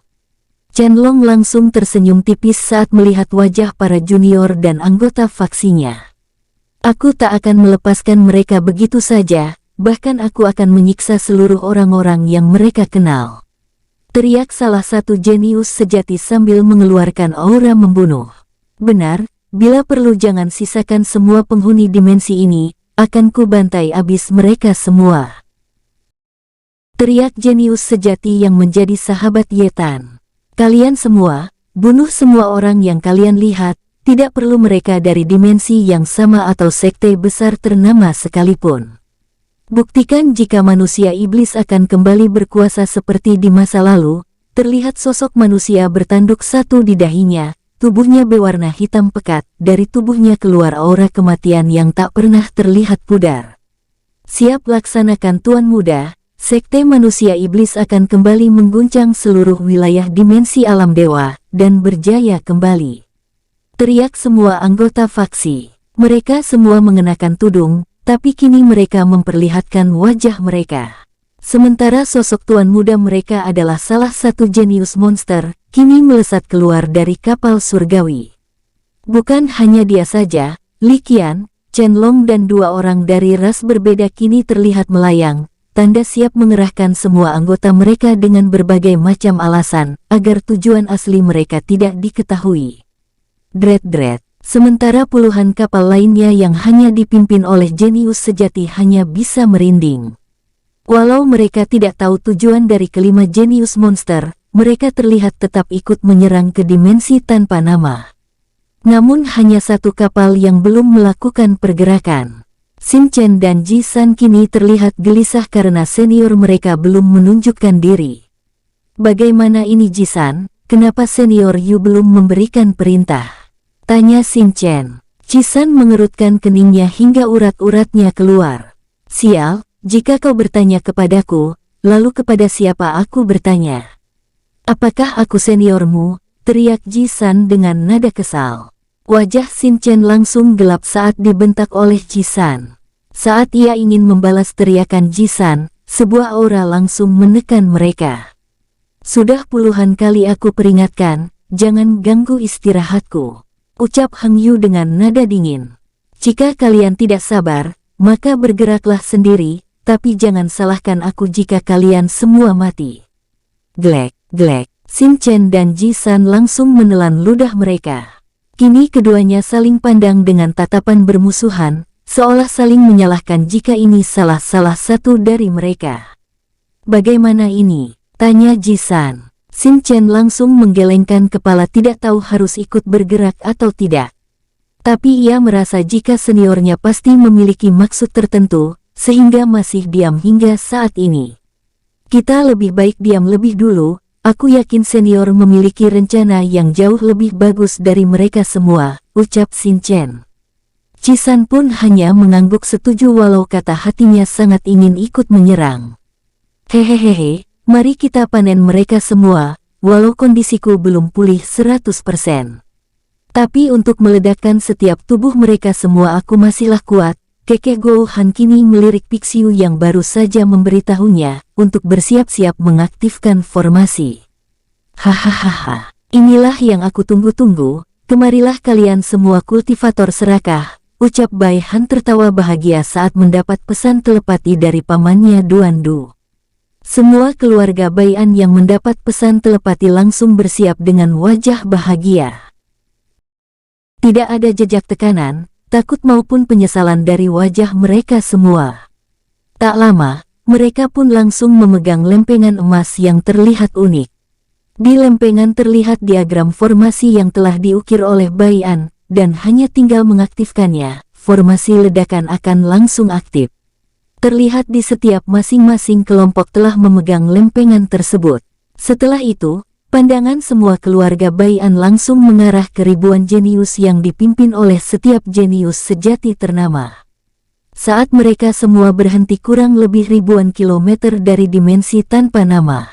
Chen Long langsung tersenyum tipis saat melihat wajah para junior dan anggota faksinya. Aku tak akan melepaskan mereka begitu saja. Bahkan aku akan menyiksa seluruh orang-orang yang mereka kenal. Teriak salah satu jenius sejati sambil mengeluarkan aura membunuh. Benar, bila perlu jangan sisakan semua penghuni dimensi ini, akan ku bantai abis mereka semua. Teriak jenius sejati yang menjadi sahabat Yetan. Kalian semua, bunuh semua orang yang kalian lihat, tidak perlu mereka dari dimensi yang sama atau sekte besar ternama sekalipun. Buktikan jika manusia iblis akan kembali berkuasa seperti di masa lalu. Terlihat sosok manusia bertanduk satu di dahinya, tubuhnya berwarna hitam pekat, dari tubuhnya keluar aura kematian yang tak pernah terlihat pudar. Siap laksanakan Tuan Muda, sekte manusia iblis akan kembali mengguncang seluruh wilayah dimensi alam dewa, dan berjaya kembali. Teriak semua anggota faksi. Mereka semua mengenakan tudung, tapi kini mereka memperlihatkan wajah mereka. Sementara sosok Tuan Muda mereka adalah salah satu jenius monster, kini melesat keluar dari kapal surgawi. Bukan hanya dia saja, Li Qian, Chen Long dan 2 orang dari ras berbeda kini terlihat melayang, tanda siap mengerahkan semua anggota mereka dengan berbagai macam alasan, agar tujuan asli mereka tidak diketahui. Dret-dret. Sementara puluhan kapal lainnya yang hanya dipimpin oleh jenius sejati hanya bisa merinding. Walau mereka tidak tahu tujuan dari kelima jenius monster, mereka terlihat tetap ikut menyerang ke dimensi tanpa nama. Namun hanya satu kapal yang belum melakukan pergerakan. Xin Chen dan Ji San kini terlihat gelisah karena senior mereka belum menunjukkan diri. Bagaimana ini Ji San, kenapa senior Yu belum memberikan perintah? Tanya Xin Chen. Ji San mengerutkan keningnya hingga urat-uratnya keluar. Sial, jika kau bertanya kepadaku, lalu kepada siapa aku bertanya? Apakah aku seniormu? Teriak Ji San dengan nada kesal. Wajah Xin Chen langsung gelap saat dibentak oleh Ji San. Saat ia ingin membalas teriakan Ji San, sebuah aura langsung menekan mereka. Sudah puluhan kali aku peringatkan, jangan ganggu istirahatku. Ucap Hang Yu dengan nada dingin. Jika kalian tidak sabar, maka bergeraklah sendiri, tapi jangan salahkan aku jika kalian semua mati. Glek, glek, Xin Chen dan Ji San langsung menelan ludah mereka. Kini keduanya saling pandang dengan tatapan bermusuhan, seolah saling menyalahkan jika ini salah satu dari mereka. Bagaimana ini? Tanya Ji San. Xin Chen langsung menggelengkan kepala, tidak tahu harus ikut bergerak atau tidak. Tapi ia merasa jika seniornya pasti memiliki maksud tertentu, sehingga masih diam hingga saat ini. Kita lebih baik diam lebih dulu, aku yakin senior memiliki rencana yang jauh lebih bagus dari mereka semua, ucap Xin Chen. Ji San pun hanya mengangguk setuju walau kata hatinya sangat ingin ikut menyerang. Hehehe, mari kita panen mereka semua, walau kondisiku belum pulih 100%. Tapi untuk meledakkan setiap tubuh mereka semua aku masihlah kuat. Kekeh Gou Han kini melirik Pixiu yang baru saja memberitahunya untuk bersiap-siap mengaktifkan formasi. Hahaha, inilah yang aku tunggu-tunggu, kemarilah kalian semua kultivator serakah, ucap Bai Han tertawa bahagia saat mendapat pesan telepati dari pamannya Duan Du. Semua keluarga Bai An yang mendapat pesan telepati langsung bersiap dengan wajah bahagia. Tidak ada jejak tekanan, takut maupun penyesalan dari wajah mereka semua. Tak lama, mereka pun langsung memegang lempengan emas yang terlihat unik. Di lempengan terlihat diagram formasi yang telah diukir oleh Bai An, dan hanya tinggal mengaktifkannya, formasi ledakan akan langsung aktif. Terlihat di setiap masing-masing kelompok telah memegang lempengan tersebut. Setelah itu, pandangan semua keluarga Bai An langsung mengarah ke ribuan jenius yang dipimpin oleh setiap jenius sejati ternama. Saat mereka semua berhenti kurang lebih ribuan kilometer dari dimensi tanpa nama,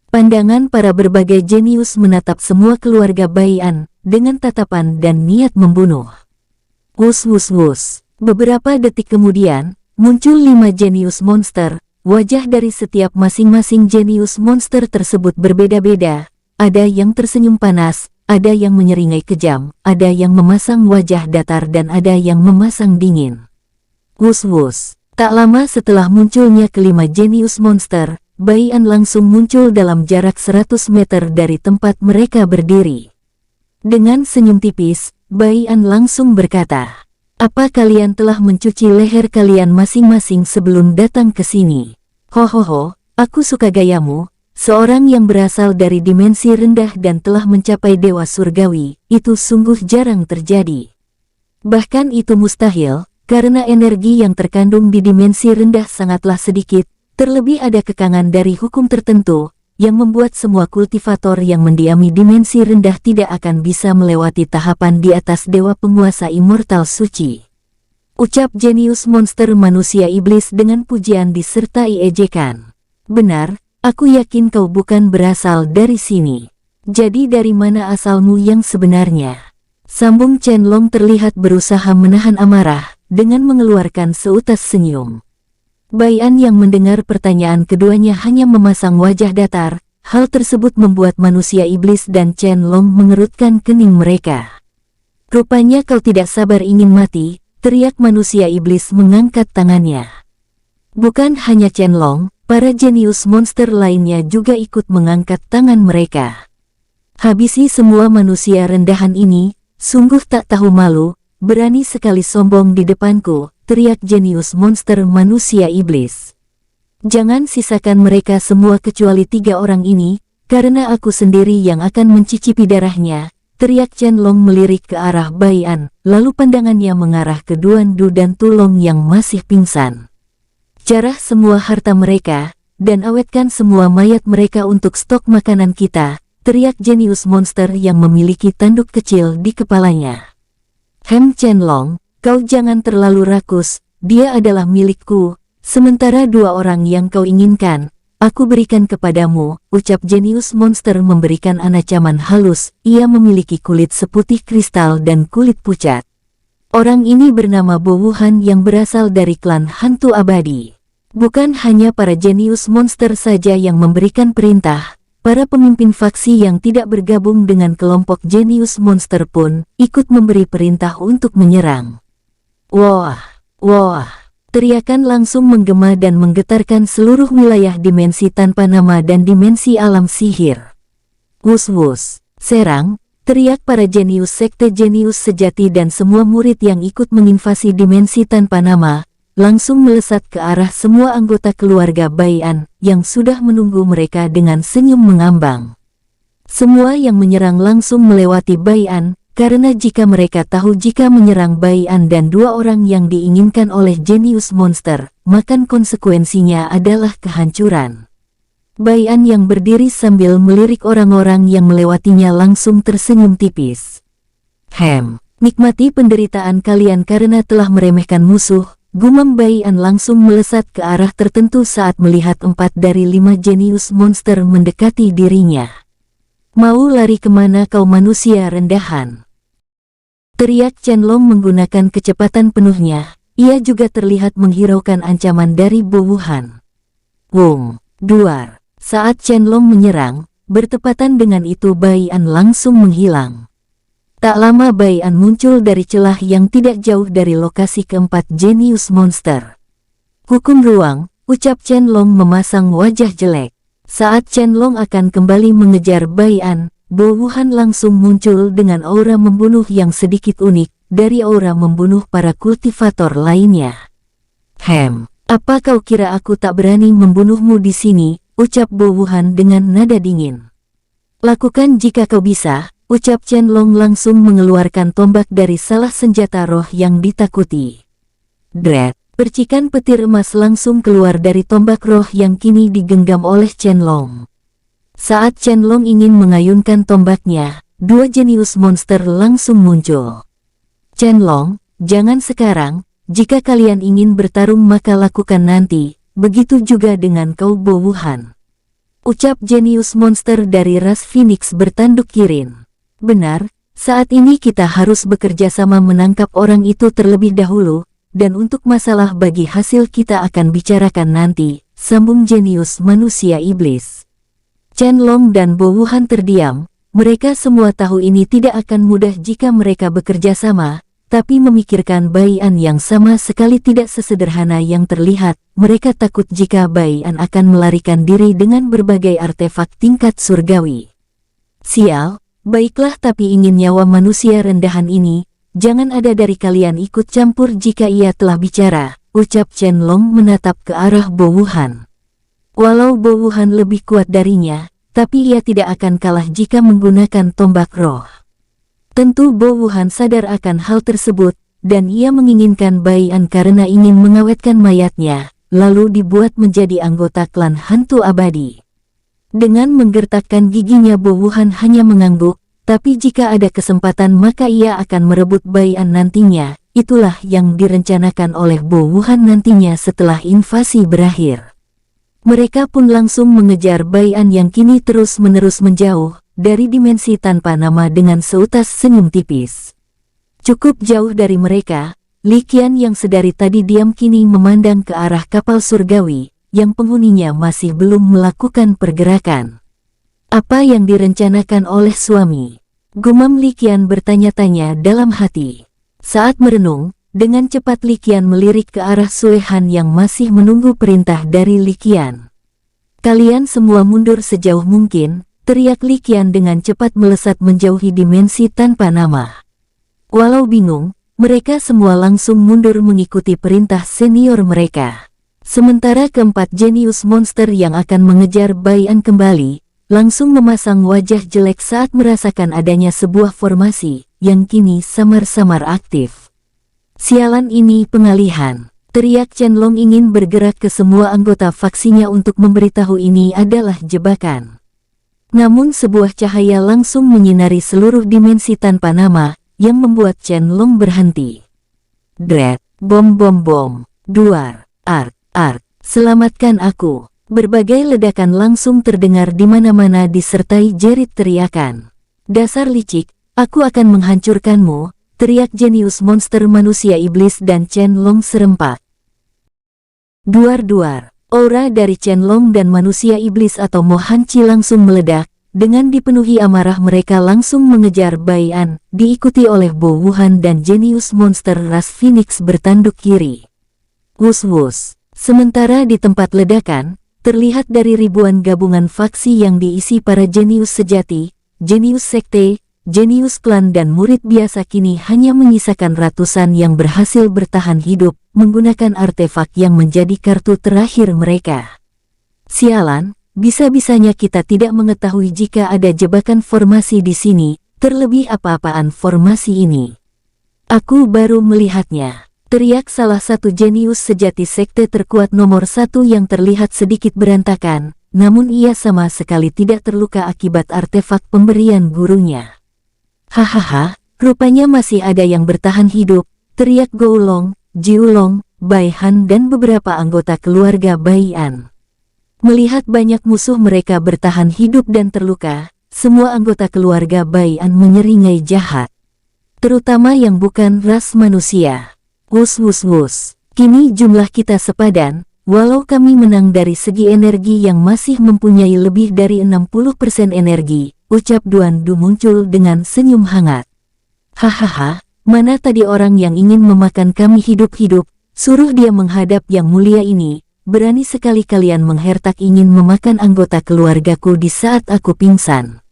pandangan para berbagai jenius menatap semua keluarga Bai An dengan tatapan dan niat membunuh. Wus wus wus. Beberapa detik kemudian, muncul 5 jenius monster. Wajah dari setiap masing-masing jenius monster tersebut berbeda-beda, ada yang tersenyum panas, ada yang menyeringai kejam, ada yang memasang wajah datar dan ada yang memasang dingin. Wus-wus, tak lama setelah munculnya kelima jenius monster, Bai An langsung muncul dalam jarak 100 meter dari tempat mereka berdiri. Dengan senyum tipis, Bai An langsung berkata, "Apa kalian telah mencuci leher kalian masing-masing sebelum datang ke sini? Hohoho, aku suka gayamu, seorang yang berasal dari dimensi rendah dan telah mencapai dewa surgawi, itu sungguh jarang terjadi. Bahkan itu mustahil, karena energi yang terkandung di dimensi rendah sangatlah sedikit, terlebih ada kekangan dari hukum tertentu, yang membuat semua kultivator yang mendiami dimensi rendah tidak akan bisa melewati tahapan di atas dewa penguasa immortal suci." Ucap jenius monster manusia iblis dengan pujian disertai ejekan. "Benar, aku yakin kau bukan berasal dari sini. Jadi dari mana asalmu yang sebenarnya?" Sambung Chen Long terlihat berusaha menahan amarah, dengan mengeluarkan seutas senyum. Bai An yang mendengar pertanyaan keduanya hanya memasang wajah datar, hal tersebut membuat manusia iblis dan Chen Long mengerutkan kening mereka. "Rupanya kau tidak sabar ingin mati," teriak manusia iblis mengangkat tangannya. Bukan hanya Chen Long, para jenius monster lainnya juga ikut mengangkat tangan mereka. "Habisi semua manusia rendahan ini, sungguh tak tahu malu, berani sekali sombong di depanku," teriak jenius monster manusia iblis. "Jangan sisakan mereka semua kecuali 3 orang ini, karena aku sendiri yang akan mencicipi darahnya," teriak Chen Long melirik ke arah Bai An, lalu pandangannya mengarah ke Duan Du dan Tulong yang masih pingsan. "Jarah semua harta mereka, dan awetkan semua mayat mereka untuk stok makanan kita," teriak jenius monster yang memiliki tanduk kecil di kepalanya. Chen Long, kau jangan terlalu rakus, dia adalah milikku, sementara 2 orang yang kau inginkan, aku berikan kepadamu, ucap jenius monster memberikan ancaman halus. Ia memiliki kulit seputih kristal dan kulit pucat. Orang ini bernama Bo Wuhan yang berasal dari klan hantu abadi. Bukan hanya para jenius monster saja yang memberikan perintah, para pemimpin faksi yang tidak bergabung dengan kelompok jenius monster pun ikut memberi perintah untuk menyerang. Wah, wah. Teriakan langsung menggema dan menggetarkan seluruh wilayah dimensi tanpa nama dan dimensi alam sihir. Wus-wus, serang, teriak para jenius sekte jenius sejati dan semua murid yang ikut menginvasi dimensi tanpa nama, langsung melesat ke arah semua anggota keluarga Bai'an yang sudah menunggu mereka dengan senyum mengambang. Semua yang menyerang langsung melewati Bai'an, karena jika mereka tahu jika menyerang Bai'an dan dua orang yang diinginkan oleh jenius monster, maka konsekuensinya adalah kehancuran. Bai'an yang berdiri sambil melirik orang-orang yang melewatinya langsung tersenyum tipis. Nikmati penderitaan kalian karena telah meremehkan musuh, gumam Bai'an langsung melesat ke arah tertentu saat melihat 4 dari 5 jenius monster mendekati dirinya. Mau lari kemana kau manusia rendahan? Teriak Qianlong menggunakan kecepatan penuhnya, ia juga terlihat menghiraukan ancaman dari Bo Wuhan. Wong, duar. Saat Qianlong menyerang, bertepatan dengan itu Bai'an langsung menghilang. Tak lama Bai'an muncul dari celah yang tidak jauh dari lokasi keempat jenius monster. Hukum ruang, ucap Qianlong memasang wajah jelek. Saat Qianlong akan kembali mengejar Bai'an, Bo Wuhan langsung muncul dengan aura membunuh yang sedikit unik dari aura membunuh para kultivator lainnya. Apa kau kira aku tak berani membunuhmu di sini? Ucap Bo Wuhan dengan nada dingin. Lakukan jika kau bisa, ucap Qianlong langsung mengeluarkan tombak dari salah senjata roh yang ditakuti. Dret, percikan petir emas langsung keluar dari tombak roh yang kini digenggam oleh Qianlong. Saat Qianlong ingin mengayunkan tombaknya, dua jenius monster langsung muncul. Qianlong, jangan sekarang, jika kalian ingin bertarung maka lakukan nanti. Begitu juga dengan kau Bo Wuhan. Ucap jenius monster dari ras Phoenix bertanduk Kirin. Benar, saat ini kita harus bekerja sama menangkap orang itu terlebih dahulu, dan untuk masalah bagi hasil kita akan bicarakan nanti, sambung jenius manusia iblis. Qianlong dan Bo Wuhan terdiam, mereka semua tahu ini tidak akan mudah jika mereka bekerja sama, tapi memikirkan Bai'an yang sama sekali tidak sesederhana yang terlihat. Mereka takut jika Bai'an akan melarikan diri dengan berbagai artefak tingkat surgawi. Sial, baiklah tapi ingin nyawa manusia rendahan ini, jangan ada dari kalian ikut campur jika ia telah bicara, ucap Qianlong menatap ke arah Bo Wuhan. Walau Bo Wuhan lebih kuat darinya, tapi ia tidak akan kalah jika menggunakan tombak roh. Tentu Bo Wuhan sadar akan hal tersebut, dan ia menginginkan Bai'an karena ingin mengawetkan mayatnya, lalu dibuat menjadi anggota klan hantu abadi. Dengan menggertakkan giginya Bo Wuhan hanya mengangguk, tapi jika ada kesempatan maka ia akan merebut Bai'an nantinya, itulah yang direncanakan oleh Bo Wuhan nantinya setelah invasi berakhir. Mereka pun langsung mengejar Bai'an yang kini terus-menerus menjauh dari dimensi tanpa nama dengan seutas senyum tipis. Cukup jauh dari mereka, Li Qian yang sedari tadi diam kini memandang ke arah kapal surgawi, yang penghuninya masih belum melakukan pergerakan. Apa yang direncanakan oleh suami? Gumam Li Qian bertanya-tanya dalam hati. Saat merenung, dengan cepat Li Qian melirik ke arah Sue Han yang masih menunggu perintah dari Li Qian. Kalian semua mundur sejauh mungkin, teriak Li Qian dengan cepat melesat menjauhi dimensi tanpa nama. Walau bingung, mereka semua langsung mundur mengikuti perintah senior mereka. Sementara keempat jenius monster yang akan mengejar Bai'an kembali, langsung memasang wajah jelek saat merasakan adanya sebuah formasi yang kini samar-samar aktif. Sialan ini pengalihan. Teriak Qianlong ingin bergerak ke semua anggota faksinya untuk memberitahu ini adalah jebakan. Namun sebuah cahaya langsung menyinari seluruh dimensi tanpa nama, yang membuat Qianlong berhenti. Dret, bom bom bom, duar, art, selamatkan aku. Berbagai ledakan langsung terdengar di mana-mana disertai jerit teriakan. Dasar licik, aku akan menghancurkanmu, teriak jenius monster manusia iblis dan Qianlong serempak. Duar-duar. Aura dari Qianlong dan manusia iblis atau Mo Hanqi langsung meledak, dengan dipenuhi amarah mereka langsung mengejar Bai'an, diikuti oleh Bo Wuhan dan jenius monster ras Phoenix bertanduk kiri. Wus-wus. Sementara di tempat ledakan, terlihat dari ribuan gabungan faksi yang diisi para jenius sejati, jenius sekte, jenius klan dan murid biasa kini hanya menyisakan ratusan yang berhasil bertahan hidup menggunakan artefak yang menjadi kartu terakhir mereka. Sialan, bisa-bisanya kita tidak mengetahui jika ada jebakan formasi di sini, terlebih apa-apaan formasi ini. Aku baru melihatnya. Teriak salah satu jenius sejati sekte terkuat nomor 1 yang terlihat sedikit berantakan, namun ia sama sekali tidak terluka akibat artefak pemberian gurunya. Hahaha, rupanya masih ada yang bertahan hidup, teriak Goulong, Jiulong, Bai Han dan beberapa anggota keluarga Bai An. Melihat banyak musuh mereka bertahan hidup dan terluka, semua anggota keluarga Bai An menyeringai jahat. Terutama yang bukan ras manusia. Wus-wus-wus, kini jumlah kita sepadan, walau kami menang dari segi energi yang masih mempunyai lebih dari 60% energi, ucap Duan Du muncul dengan senyum hangat. Hahaha, mana tadi orang yang ingin memakan kami hidup-hidup, suruh dia menghadap yang mulia ini, berani sekali kalian menghertak ingin memakan anggota keluargaku di saat aku pingsan.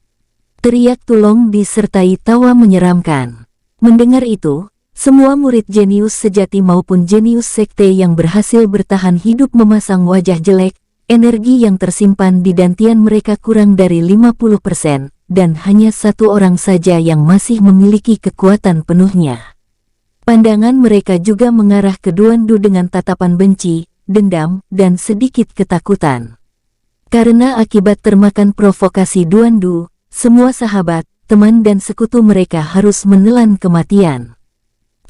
Teriak Tulong disertai tawa menyeramkan. Mendengar itu, semua murid jenius sejati maupun jenius sekte yang berhasil bertahan hidup memasang wajah jelek, energi yang tersimpan di dantian mereka kurang dari 50%, dan hanya satu orang saja yang masih memiliki kekuatan penuhnya. Pandangan mereka juga mengarah ke Duan Du dengan tatapan benci, dendam, dan sedikit ketakutan. Karena akibat termakan provokasi Duan Du, semua sahabat, teman dan sekutu mereka harus menelan kematian.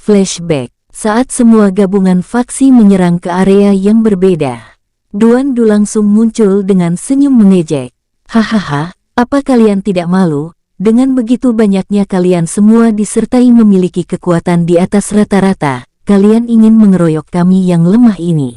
Flashback, saat semua gabungan faksi menyerang ke area yang berbeda. Duan Du langsung muncul dengan senyum mengejek. Hahaha, apa kalian tidak malu? Dengan begitu banyaknya kalian semua disertai memiliki kekuatan di atas rata-rata, kalian ingin mengeroyok kami yang lemah ini.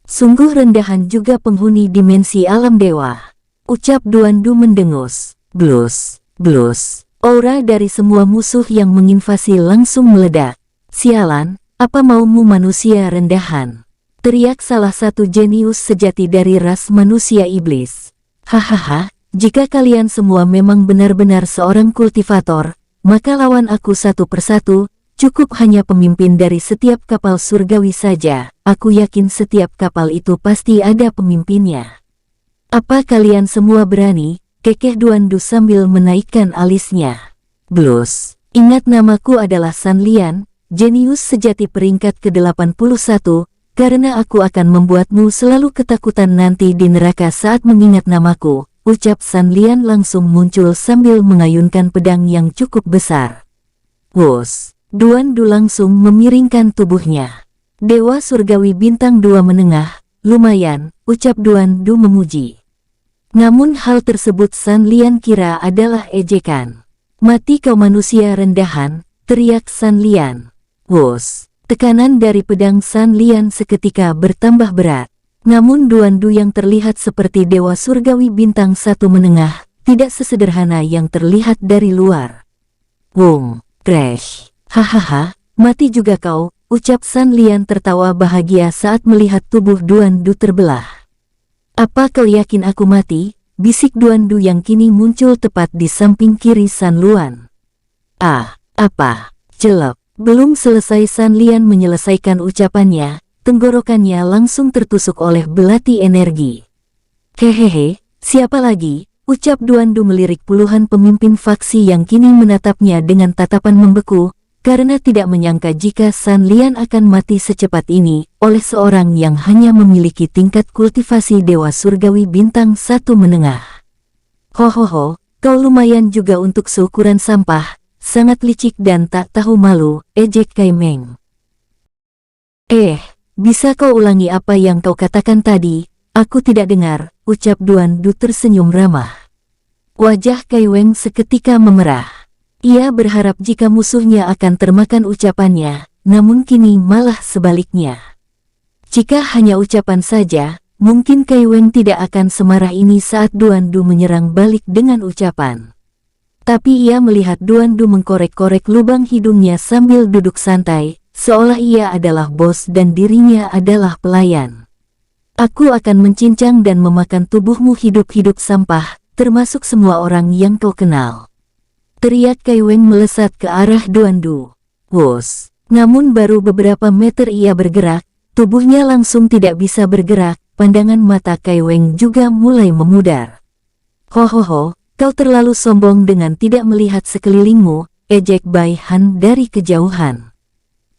Sungguh rendahan juga penghuni dimensi alam dewa. Ucap Duan Du mendengus. Blus, blus. Aura dari semua musuh yang menginvasi langsung meledak. Sialan, apa maumu manusia rendahan? Teriak salah satu jenius sejati dari ras manusia iblis. Hahaha, jika kalian semua memang benar-benar seorang kultivator, maka lawan aku satu persatu, cukup hanya pemimpin dari setiap kapal surgawi saja, aku yakin setiap kapal itu pasti ada pemimpinnya. Apa kalian semua berani? Kekeh Duan Du sambil menaikkan alisnya. Blus, ingat namaku adalah San Lian, jenius sejati peringkat ke-81, karena aku akan membuatmu selalu ketakutan nanti di neraka saat mengingat namaku, ucap San Lian langsung muncul sambil mengayunkan pedang yang cukup besar. Wus, Duan Du langsung memiringkan tubuhnya. Dewa Surgawi bintang 2 menengah, lumayan, ucap Duan Du memuji. Namun hal tersebut San Lian kira adalah ejekan. Mati kau manusia rendahan, teriak San Lian. Wus, tekanan dari pedang San Lian seketika bertambah berat. Namun Duan Du yang terlihat seperti dewa surgawi bintang 1 menengah, tidak sesederhana yang terlihat dari luar. Wung, crash. Hahaha, mati juga kau, ucap San Lian tertawa bahagia saat melihat tubuh Duan Du terbelah. Apa kau yakin aku mati? Bisik Duan Du yang kini muncul tepat di samping kiri San Luan. Ah, apa? Celep. Belum selesai San Lian menyelesaikan ucapannya, tenggorokannya langsung tertusuk oleh belati energi. Hehehe, siapa lagi? Ucap Duan Du melirik puluhan pemimpin faksi yang kini menatapnya dengan tatapan membeku, karena tidak menyangka jika San Lian akan mati secepat ini, oleh seorang yang hanya memiliki tingkat kultivasi dewa surgawi bintang 1 menengah. Hohoho, kau lumayan juga untuk seukuran sampah. Sangat licik dan tak tahu malu, ejek Kai Meng. Bisa kau ulangi apa yang kau katakan tadi? Aku tidak dengar, ucap Duan Du tersenyum ramah. Wajah Kai Weng seketika memerah. Ia berharap jika musuhnya akan termakan ucapannya, namun kini malah sebaliknya. Jika hanya ucapan saja, mungkin Kai Weng tidak akan semarah ini saat Duan Du menyerang balik dengan ucapan. Tapi ia melihat Duan Du mengkorek-korek lubang hidungnya sambil duduk santai, seolah ia adalah bos dan dirinya adalah pelayan. Aku akan mencincang dan memakan tubuhmu hidup-hidup sampah, termasuk semua orang yang kau kenal. Teriak Kai Weng melesat ke arah Duandu. Wos! Namun baru beberapa meter ia bergerak, tubuhnya langsung tidak bisa bergerak, pandangan mata Kai Weng juga mulai memudar. Hohoho, kau terlalu sombong dengan tidak melihat sekelilingmu, ejek Bai Han dari kejauhan.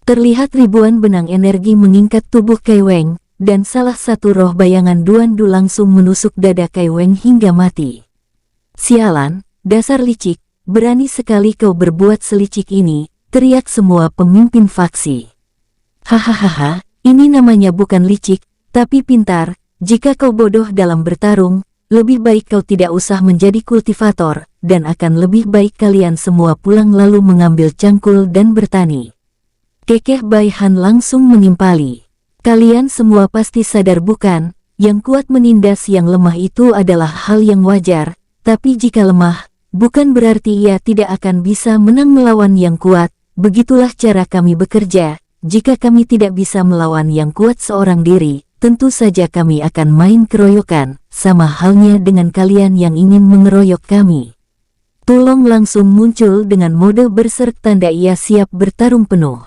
Terlihat ribuan benang energi mengingkat tubuh Kai Weng, dan salah satu roh bayangan Duandu langsung menusuk dada Kai Weng hingga mati. Sialan, dasar licik, berani sekali kau berbuat selicik ini, teriak semua pemimpin faksi. Hahaha, ini namanya bukan licik, tapi pintar. Jika kau bodoh dalam bertarung, lebih baik kau tidak usah menjadi kultivator, dan akan lebih baik kalian semua pulang lalu mengambil cangkul dan bertani. Kekeh Bai Han langsung menimpali. Kalian semua pasti sadar bukan, yang kuat menindas yang lemah itu adalah hal yang wajar, tapi jika lemah, bukan berarti ia tidak akan bisa menang melawan yang kuat. Begitulah cara kami bekerja. Jika kami tidak bisa melawan yang kuat seorang diri, tentu saja kami akan main keroyokan, sama halnya dengan kalian yang ingin mengeroyok kami. Tulong langsung muncul dengan mode berserk tanda ia siap bertarung penuh.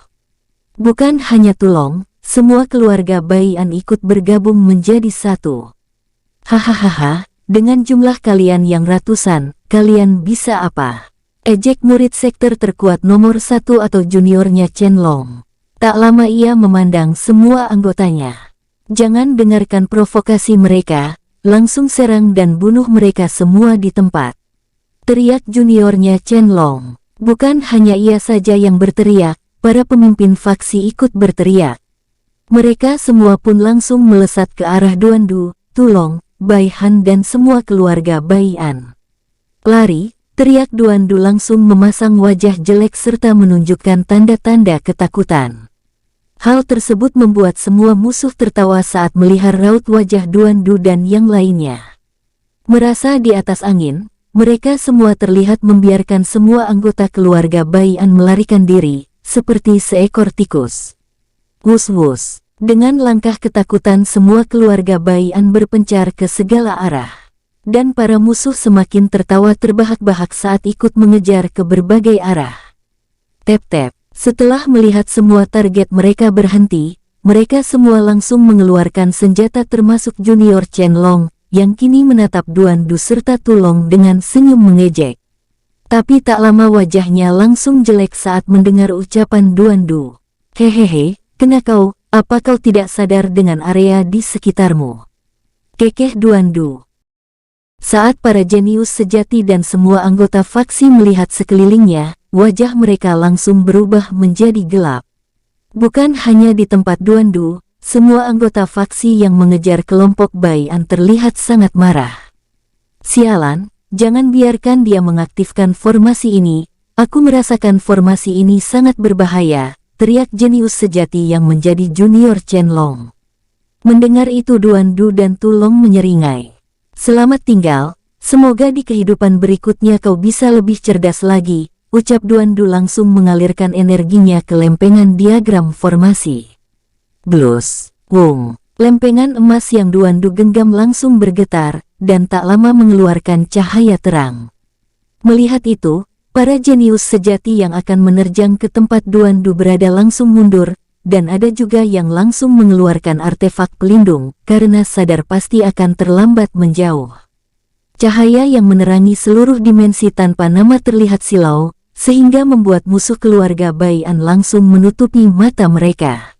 Bukan hanya Tulong, semua keluarga Bai An ikut bergabung menjadi satu. Hahaha, dengan jumlah kalian yang ratusan, kalian bisa apa? Ejek murid sektor terkuat nomor 1 atau juniornya Chen Long. Tak lama ia memandang semua anggotanya. Jangan dengarkan provokasi mereka, langsung serang dan bunuh mereka semua di tempat. Teriak juniornya Chen Long. Bukan hanya ia saja yang berteriak, para pemimpin faksi ikut berteriak. Mereka semua pun langsung melesat ke arah Duandu, Tulong, Bai Han dan semua keluarga Bai An. Lari! Teriak Duandu langsung memasang wajah jelek serta menunjukkan tanda-tanda ketakutan. Hal tersebut membuat semua musuh tertawa saat melihat raut wajah Duandu dan yang lainnya. Merasa di atas angin, mereka semua terlihat membiarkan semua anggota keluarga Bai An melarikan diri, seperti seekor tikus. Wus-wus, dengan langkah ketakutan semua keluarga Bai An berpencar ke segala arah. Dan para musuh semakin tertawa terbahak-bahak saat ikut mengejar ke berbagai arah. Tep-tep, setelah melihat semua target mereka berhenti, mereka semua langsung mengeluarkan senjata termasuk junior Chen Long, yang kini menatap Duandu serta Tulong dengan senyum mengejek. Tapi tak lama wajahnya langsung jelek saat mendengar ucapan Duandu. Hehehe, kena kau, apa kau tidak sadar dengan area di sekitarmu? Kekeh Duandu. Saat para jenius sejati dan semua anggota faksi melihat sekelilingnya, wajah mereka langsung berubah menjadi gelap. Bukan hanya di tempat Duandu, semua anggota faksi yang mengejar kelompok Bai An terlihat sangat marah. Sialan, jangan biarkan dia mengaktifkan formasi ini, aku merasakan formasi ini sangat berbahaya, teriak jenius sejati yang menjadi junior Chen Long. Mendengar itu Duandu dan Tulong menyeringai. Selamat tinggal, semoga di kehidupan berikutnya kau bisa lebih cerdas lagi, ucap Duandu langsung mengalirkan energinya ke lempengan diagram formasi. Blus, wung, lempengan emas yang Duandu genggam langsung bergetar, dan tak lama mengeluarkan cahaya terang. Melihat itu, para jenius sejati yang akan menerjang ke tempat Duandu berada langsung mundur, dan ada juga yang langsung mengeluarkan artefak pelindung, karena sadar pasti akan terlambat menjauh. Cahaya yang menerangi seluruh dimensi tanpa nama terlihat silau, sehingga membuat musuh keluarga Bai An langsung menutupi mata mereka.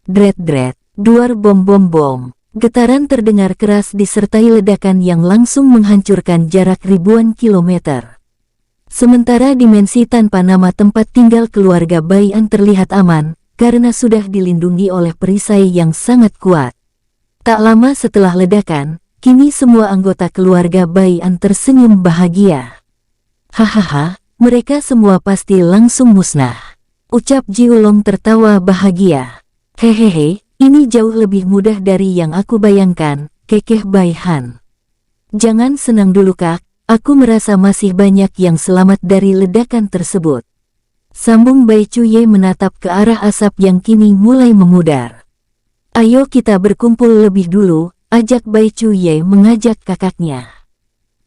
Dret-dret, duar bom-bom-bom, getaran terdengar keras disertai ledakan yang langsung menghancurkan jarak ribuan kilometer. Sementara dimensi tanpa nama tempat tinggal keluarga Bai An terlihat aman, karena sudah dilindungi oleh perisai yang sangat kuat. Tak lama setelah ledakan, kini semua anggota keluarga Bai An tersenyum bahagia. Hahaha, mereka semua pasti langsung musnah, ucap Jiulong tertawa bahagia. Hehehe, ini jauh lebih mudah dari yang aku bayangkan, kekeh Bai Han. Jangan senang dulu kak, aku merasa masih banyak yang selamat dari ledakan tersebut. Sambung Bai Cuye menatap ke arah asap yang kini mulai memudar. Ayo kita berkumpul lebih dulu, ajak Bai Cuye mengajak kakaknya.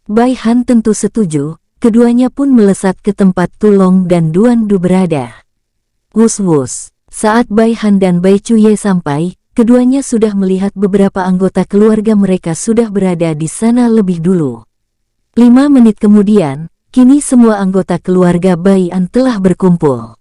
Bai Han tentu setuju, keduanya pun melesat ke tempat Tulong dan Duan Du berada. Wus-wus, saat Bai Han dan Bai Cuye sampai, keduanya sudah melihat beberapa anggota keluarga mereka sudah berada di sana lebih dulu. 5 menit kemudian, kini semua anggota keluarga Bai An telah berkumpul.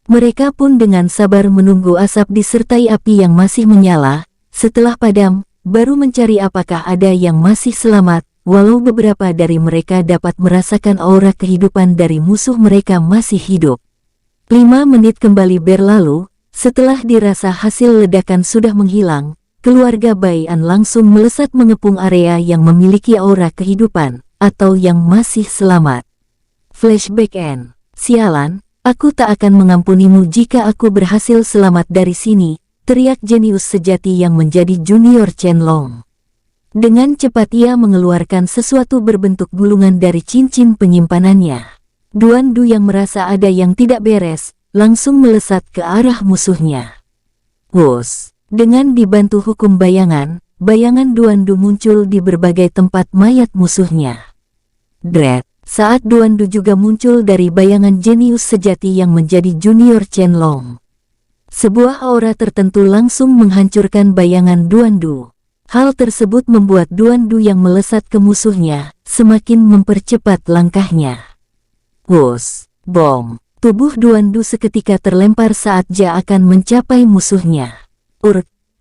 Mereka pun dengan sabar menunggu asap disertai api yang masih menyala. Setelah padam, baru mencari apakah ada yang masih selamat, walau beberapa dari mereka dapat merasakan aura kehidupan dari musuh mereka masih hidup. 5 menit kembali berlalu, setelah dirasa hasil ledakan sudah menghilang, keluarga Bai An langsung melesat mengepung area yang memiliki aura kehidupan, atau yang masih selamat. Flashback N. Sialan, aku tak akan mengampunimu jika aku berhasil selamat dari sini, teriak jenius sejati yang menjadi junior Chenlong. Dengan cepat ia mengeluarkan sesuatu berbentuk gulungan dari cincin penyimpanannya. Duan Du yang merasa ada yang tidak beres, langsung melesat ke arah musuhnya. Wus, dengan dibantu hukum bayangan, bayangan Duan Du muncul di berbagai tempat mayat musuhnya. Dread. Saat Duan Du juga muncul dari bayangan jenius sejati yang menjadi junior Chenlong. Sebuah aura tertentu langsung menghancurkan bayangan Duan Du. Hal tersebut membuat Duan Du yang melesat ke musuhnya, semakin mempercepat langkahnya. Wus, bom. Tubuh Duan Du seketika terlempar saat Ja akan mencapai musuhnya.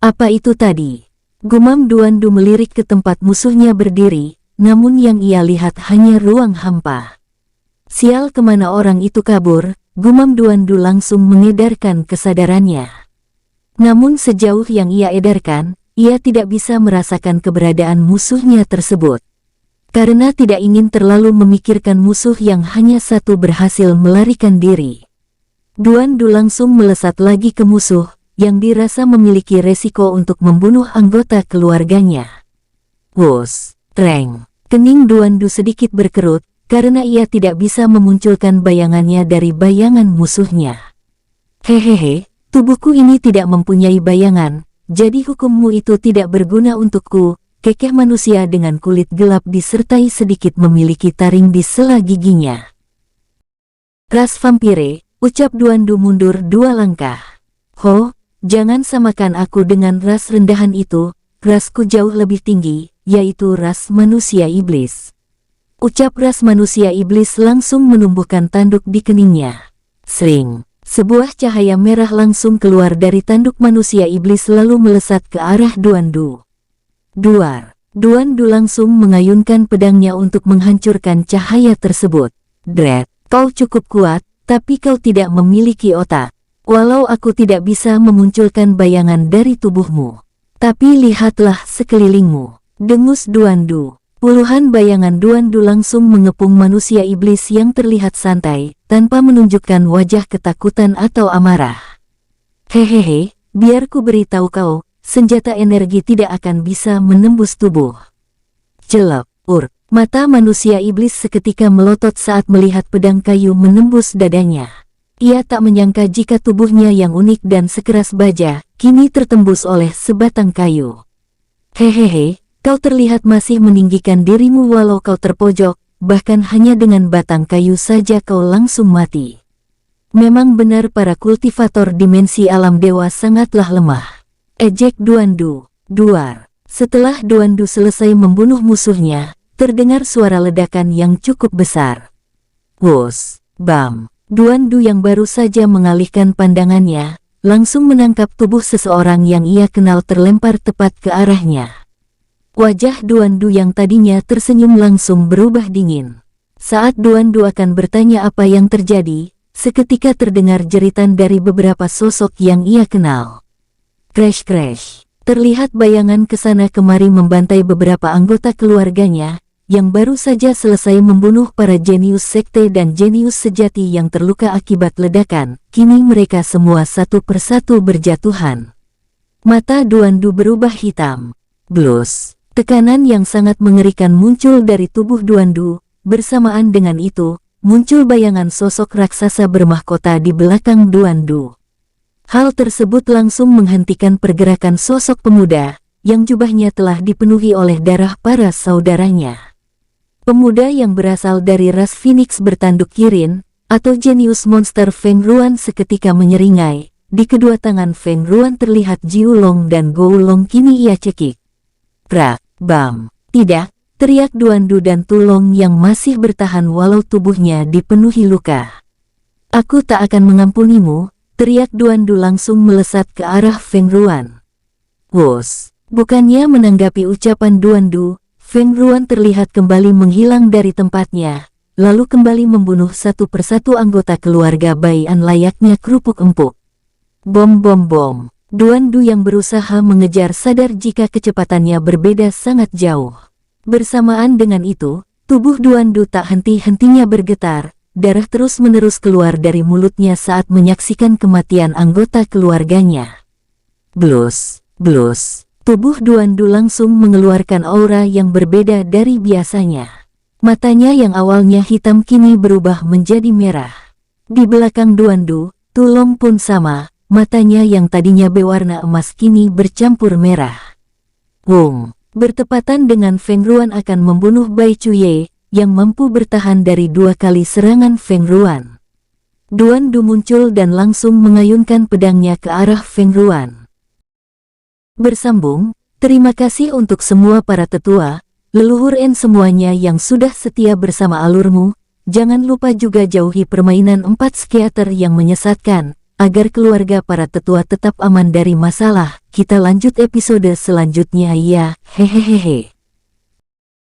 Apa itu tadi? Gumam Duan Du melirik ke tempat musuhnya berdiri. Namun yang ia lihat hanya ruang hampa. Sial, kemana orang itu kabur, gumam Duan Du langsung mengedarkan kesadarannya. Namun sejauh yang ia edarkan, ia tidak bisa merasakan keberadaan musuhnya tersebut. Karena tidak ingin terlalu memikirkan musuh yang hanya satu berhasil melarikan diri. Duan Du langsung melesat lagi ke musuh, yang dirasa memiliki resiko untuk membunuh anggota keluarganya. Wus. Treng, kening Duan Du sedikit berkerut, karena ia tidak bisa memunculkan bayangannya dari bayangan musuhnya. Hehehe, tubuhku ini tidak mempunyai bayangan, jadi hukummu itu tidak berguna untukku, kekeh manusia dengan kulit gelap disertai sedikit memiliki taring di sela giginya. Ras vampire, ucap Duan Du mundur 2 langkah. Ho, jangan samakan aku dengan ras rendahan itu, rasku jauh lebih tinggi, yaitu ras manusia iblis. Ucap ras manusia iblis langsung menumbuhkan tanduk di keningnya. Sring, sebuah cahaya merah langsung keluar dari tanduk manusia iblis lalu melesat ke arah Duan Du. Duar, Duan Du langsung mengayunkan pedangnya untuk menghancurkan cahaya tersebut. Dread, kau cukup kuat, tapi kau tidak memiliki otak. Walau aku tidak bisa memunculkan bayangan dari tubuhmu, tapi lihatlah sekelilingmu. Dengus Duan Du. Puluhan bayangan Duan Du langsung mengepung manusia iblis yang terlihat santai, tanpa menunjukkan wajah ketakutan atau amarah. Hehehe, biar ku beritahu kau, senjata energi tidak akan bisa menembus tubuh. Jelek, mata manusia iblis seketika melotot saat melihat pedang kayu menembus dadanya. Ia tak menyangka jika tubuhnya yang unik dan sekeras baja, kini tertembus oleh sebatang kayu. Hehehe. Kau terlihat masih meninggikan dirimu walau kau terpojok, bahkan hanya dengan batang kayu saja kau langsung mati. Memang benar para kultivator dimensi alam dewa sangatlah lemah. Ejek Duan Du. Duar. Setelah Duan Du selesai membunuh musuhnya, terdengar suara ledakan yang cukup besar. Wus, bam. Duan Du yang baru saja mengalihkan pandangannya, langsung menangkap tubuh seseorang yang ia kenal terlempar tepat ke arahnya. Wajah Duan Du yang tadinya tersenyum langsung berubah dingin. Saat Duan Du akan bertanya apa yang terjadi, seketika terdengar jeritan dari beberapa sosok yang ia kenal. Crash crash. Terlihat bayangan kesana kemari membantai beberapa anggota keluarganya, yang baru saja selesai membunuh para jenius sekte dan jenius sejati yang terluka akibat ledakan. Kini mereka semua satu persatu berjatuhan. Mata Duan Du berubah hitam. Blus. Tekanan yang sangat mengerikan muncul dari tubuh Duan Du. Bersamaan dengan itu, muncul bayangan sosok raksasa bermahkota di belakang Duandu. Hal tersebut langsung menghentikan pergerakan sosok pemuda, yang jubahnya telah dipenuhi oleh darah para saudaranya. Pemuda yang berasal dari ras Phoenix bertanduk Kirin, atau jenius monster Feng Ruan seketika menyeringai. Di kedua tangan Feng Ruan terlihat Jiu Long dan Gou Long kini ia cekik. Prak, bam, tidak, teriak Duandu dan Tulong yang masih bertahan walau tubuhnya dipenuhi luka. Aku tak akan mengampunimu, teriak Duandu langsung melesat ke arah Feng Ruan. Wos, bukannya menanggapi ucapan Duandu, Feng Ruan terlihat kembali menghilang dari tempatnya, lalu kembali membunuh satu persatu anggota keluarga Baian layaknya kerupuk empuk. Bom bom bom. Duandu yang berusaha mengejar sadar jika kecepatannya berbeda sangat jauh. Bersamaan dengan itu, tubuh Duandu tak henti-hentinya bergetar, darah terus-menerus keluar dari mulutnya saat menyaksikan kematian anggota keluarganya. Blus, blus. Tubuh Duandu langsung mengeluarkan aura yang berbeda dari biasanya. Matanya yang awalnya hitam kini berubah menjadi merah. Di belakang Duandu, Tulong pun sama, matanya yang tadinya berwarna emas kini bercampur merah. Wong, bertepatan dengan Feng Ruan akan membunuh Bai Chuye, yang mampu bertahan dari 2 kali serangan Feng Ruan. Duandu muncul dan langsung mengayunkan pedangnya ke arah Feng Ruan. Bersambung, terima kasih untuk semua para tetua, leluhur En semuanya yang sudah setia bersama alurmu. Jangan lupa juga jauhi permainan 4 psikiater yang menyesatkan, agar keluarga para tetua tetap aman dari masalah. Kita lanjut episode selanjutnya ya, hehehehe.